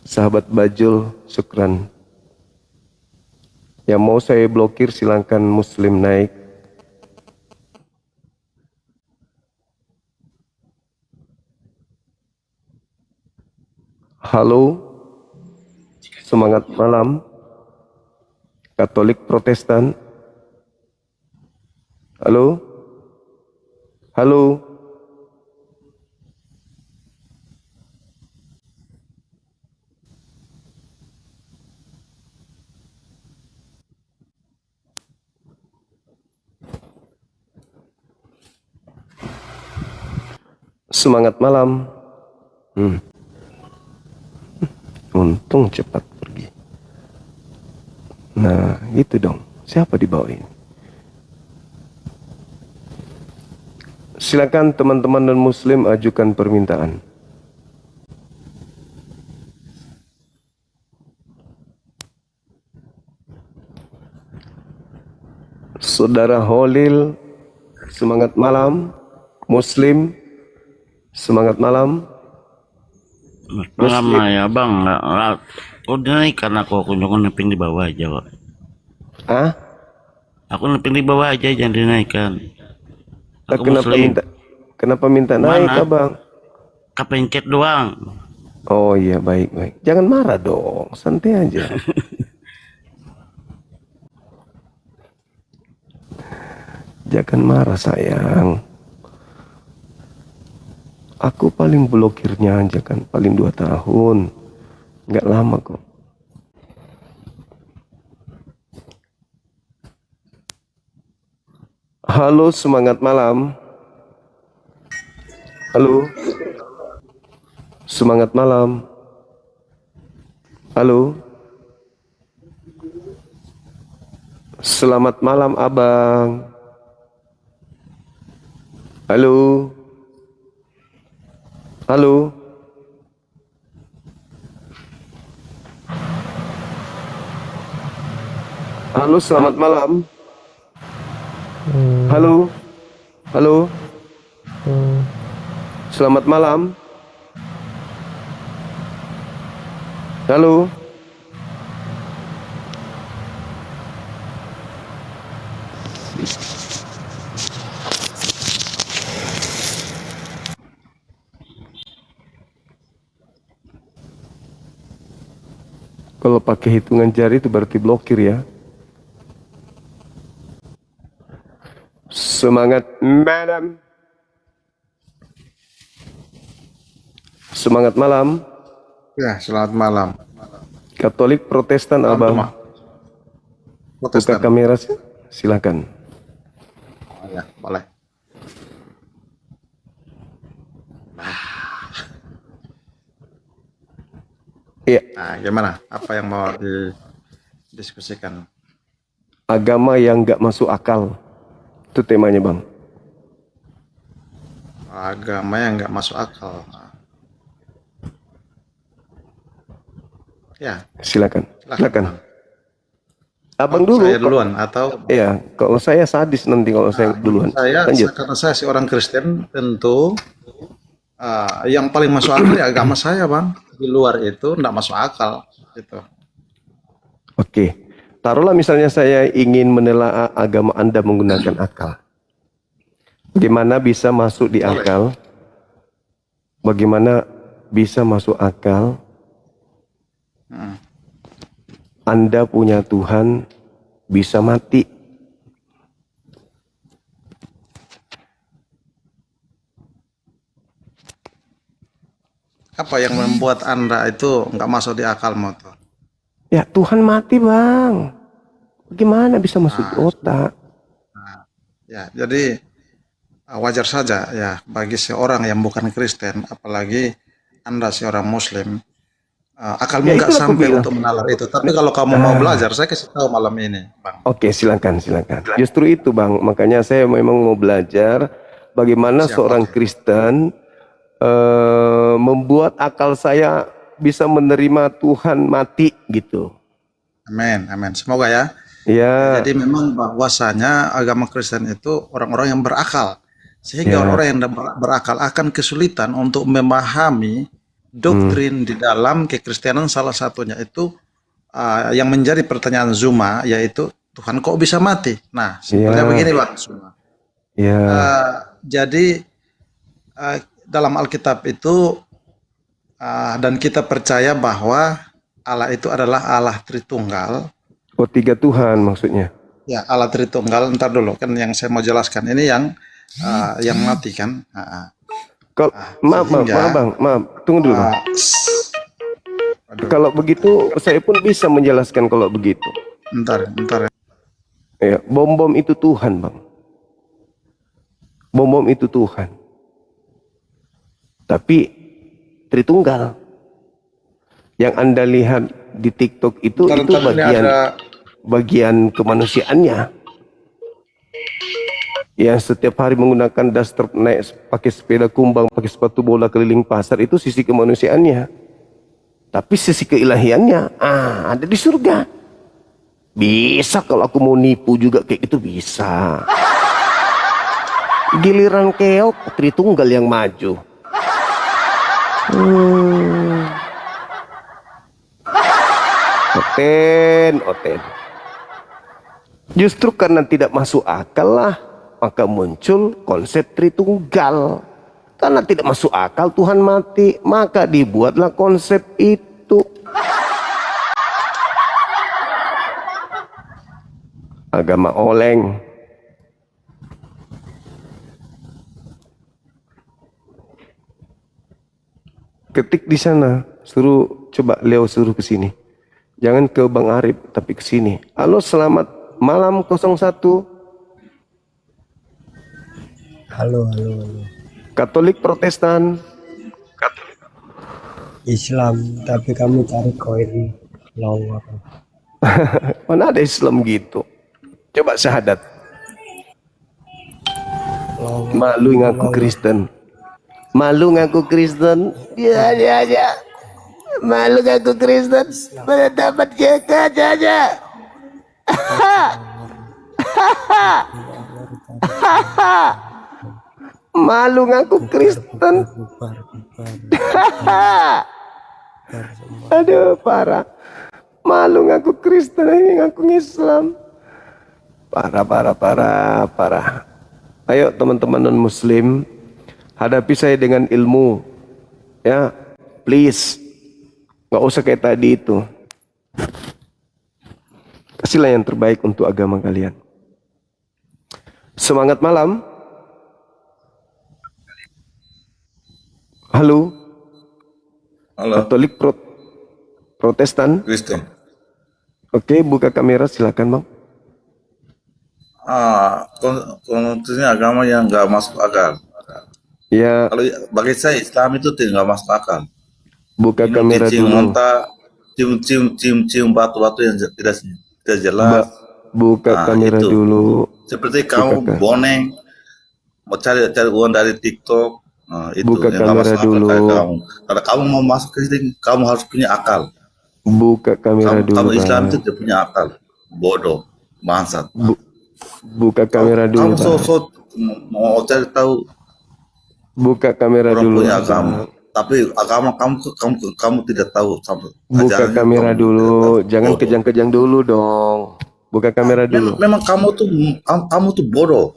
Sahabat Bajul, syukran. Yang mau saya blokir silakan muslim naik. Halo, semangat malam. Katolik Protestan. Halo? Halo? Semangat malam. Untung cepat pergi. Nah, gitu dong. Siapa di bawah ini? Silakan teman-teman non muslim ajukan permintaan. Saudara Holil, semangat malam. Muslim, semangat malam. Malam ya bang, udah naik karena aku neping di bawah aja kok. Ah? Aku neping di bawah aja, jangan dinaikkan. Aku Kenapa muslim. kenapa minta naik, Mana? abang? Kepencet doang. Oh iya, baik. Jangan marah dong, santai aja. Jangan marah sayang. Aku paling blokirnya aja kan, paling 2 tahun. Nggak lama kok. Halo, semangat malam. Halo. Semangat malam. Halo. Selamat malam abang. Halo. Halo. Halo, selamat malam. Halo. Halo. Selamat malam. Halo. Kalau pakai hitungan jari itu berarti blokir ya. Semangat madam. Semangat malam. Ya, selamat malam. Katolik Protestan abang. Buka Protestan. kamera silakan. Oh, ya, boleh. Iya, Nah, gimana? Apa yang mau didiskusikan? agama yang nggak masuk akal. Itu temanya bang. Agama yang nggak masuk akal. Ya, Silakan. Silakan. Bang. Abang dulu. Saya duluan atau Iya, kalau saya sadis nanti kalau saya duluan. Lanjut. karena saya seorang Kristen, tentu yang paling masuk akal ya agama saya, Bang. Di luar itu nggak masuk akal, gitu. Oke. Taruhlah misalnya saya ingin menelaah agama Anda menggunakan akal. Bagaimana bisa masuk di akal? Bagaimana bisa masuk akal? Anda punya Tuhan bisa mati. Apa yang membuat Anda itu nggak masuk di akal, motor? Ya Tuhan mati bang. Bagaimana bisa masuk di otak? Ya, jadi wajar saja ya bagi seorang yang bukan Kristen, apalagi Anda seorang Muslim, akalmu Ya, nggak itulah aku sampai bilang. untuk menalar itu. Tapi kalau kamu mau belajar, saya kasih tahu malam ini, Bang. Oke, silakan. Justru itu bang, makanya saya memang mau belajar bagaimana Siap, seorang oke. Kristen membuat akal saya bisa menerima Tuhan mati gitu. Amin, amin. Semoga ya. Ya, Jadi memang bahwasanya agama Kristen itu orang-orang yang berakal. Sehingga Ya. orang-orang yang berakal akan kesulitan untuk memahami doktrin di dalam kekristenan, salah satunya itu yang menjadi pertanyaan Zuma, yaitu Tuhan kok bisa mati? Nah, simpelnya Ya. begini Bang Zuma. ya, Jadi dalam Alkitab itu dan kita percaya bahwa Allah itu adalah Allah Tritunggal. oh 3 Tuhan maksudnya. Ya, Allah Tritunggal. Ntar dulu kan yang saya mau jelaskan ini yang mati kan. Kalau maaf sehingga- bang, maaf, tunggu dulu. Bang. Kalau begitu saya pun bisa menjelaskan kalau begitu. Ntar ya. Ya, bom itu Tuhan bang. Bom itu Tuhan. Tapi Tritunggal. Yang Anda lihat di TikTok itu Ntar ini bagian ada bagian kemanusiaannya. yang setiap hari menggunakan daster, naik pakai sepeda kumbang, pakai sepatu bola keliling pasar, itu sisi kemanusiaannya. Tapi sisi keilahiannya ada di surga. Bisa kalau aku mau nipu juga kayak itu bisa. Giliran keok Tritunggal yang maju. Oten. Justru karena tidak masuk akal lah, maka muncul konsep Tritunggal. Karena tidak masuk akal Tuhan mati, maka dibuatlah konsep itu. Agama oleng. Ketik di sana, coba Leo suruh ke sini. Jangan ke Bang Arif, tapi ke sini. Halo, selamat malam 01. Halo. Katolik Protestan. Islam, tapi kamu cari koin long apa? Mana ada Islam gitu? Coba syahadat. Malu ngaku Kristen. Malu ngaku Kristen. Ya. Malu ngaku Kristen. Mana dapat jaga aja. Malu ngaku Kristen. Aduh, parah. Malu ngaku Kristen, ini ngaku Islam. Parah. Ayo teman-teman non muslim, hadapi saya dengan ilmu. Ya, please. Gak usah kayak tadi itu. Kasihlah yang terbaik untuk agama kalian. Semangat malam. Halo. Katolik Protestan. Kristen. Oke, buka kamera silakan, Bang. Konotasinya agama yang nggak masuk akal. Ya. Kalau bagi saya Islam itu tidak masuk akal. Buka Minum kamera cium dulu. Onta, cium batu-batu yang tidak jelas. Buka kamera itu. dulu. Seperti kamu boneng mau cari uang dari TikTok. Itu Buka yang nggak kamera masuk akal dulu. kayak kamu. Kalau kamu mau masuk Kristen, kamu harus punya akal. Buka kamera dulu. Kamu Islam Bang. itu tidak punya akal. Bodoh, bangsat. Buka kamera dulu. Kamu sosok mau cari tahu Buka kamera orang dulu. punya agama. Tapi agama kamu tidak tahu sampai. Buka kamera dulu. Jangan kejang-kejang dulu dong. Buka kamera dulu. Memang kamu tuh bodoh.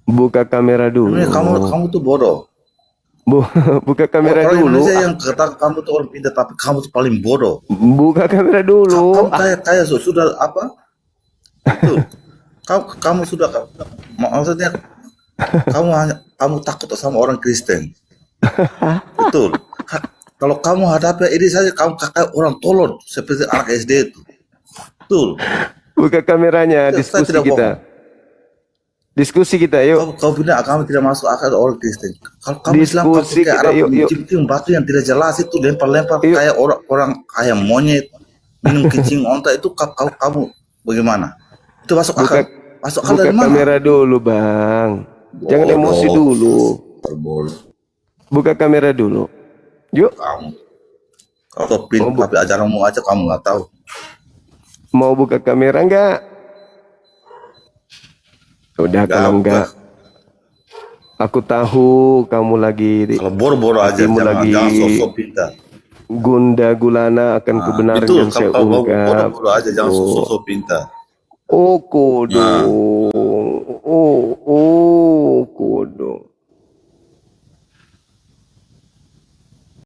Buka kamera dulu. Memang kamu tuh bodoh. Buka kamera Orang dulu. Indonesia yang kata kamu tuh orang pintar, tapi kamu tuh paling bodoh. Buka kamera dulu. Kamu kayak sudah apa? Itu. Kamu sudah, maksudnya kamu takut sama orang Kristen. Betul. Kalau kamu hadapi ini saja, kamu kakak orang tolol seperti anak SD itu. Betul. Buka kameranya, Saya diskusi tidak kita. Diskusi kita, yuk. Kau bilang agama tidak masuk akal orang Kristen. Kalau kamu Islam, kamu Diskusi kayak kita, Arab, yuk. cium batu yang tidak jelas itu lempar-lempar Yuk. kayak orang kayak monyet minum kencing onta itu kamu bagaimana? Itu masuk akal? Masuk akal Buka dari mana? kamera dulu, Bang. Jangan Bodoh. emosi dulu. Bodoh. Buka kamera dulu. Yuk. Kau topin, tapi ajaranmu aja kamu nggak tahu. Mau buka kamera enggak? Udah, kalau enggak. Aku tahu kamu lagi. Kalau boro-boro aja, jangan sosok pintar. Gunda gulana akan kebenaran Itu yang saya kalau ungkap. boro-boro aja, jangan sosok pintar. Oh, kodong. Oh, kodong.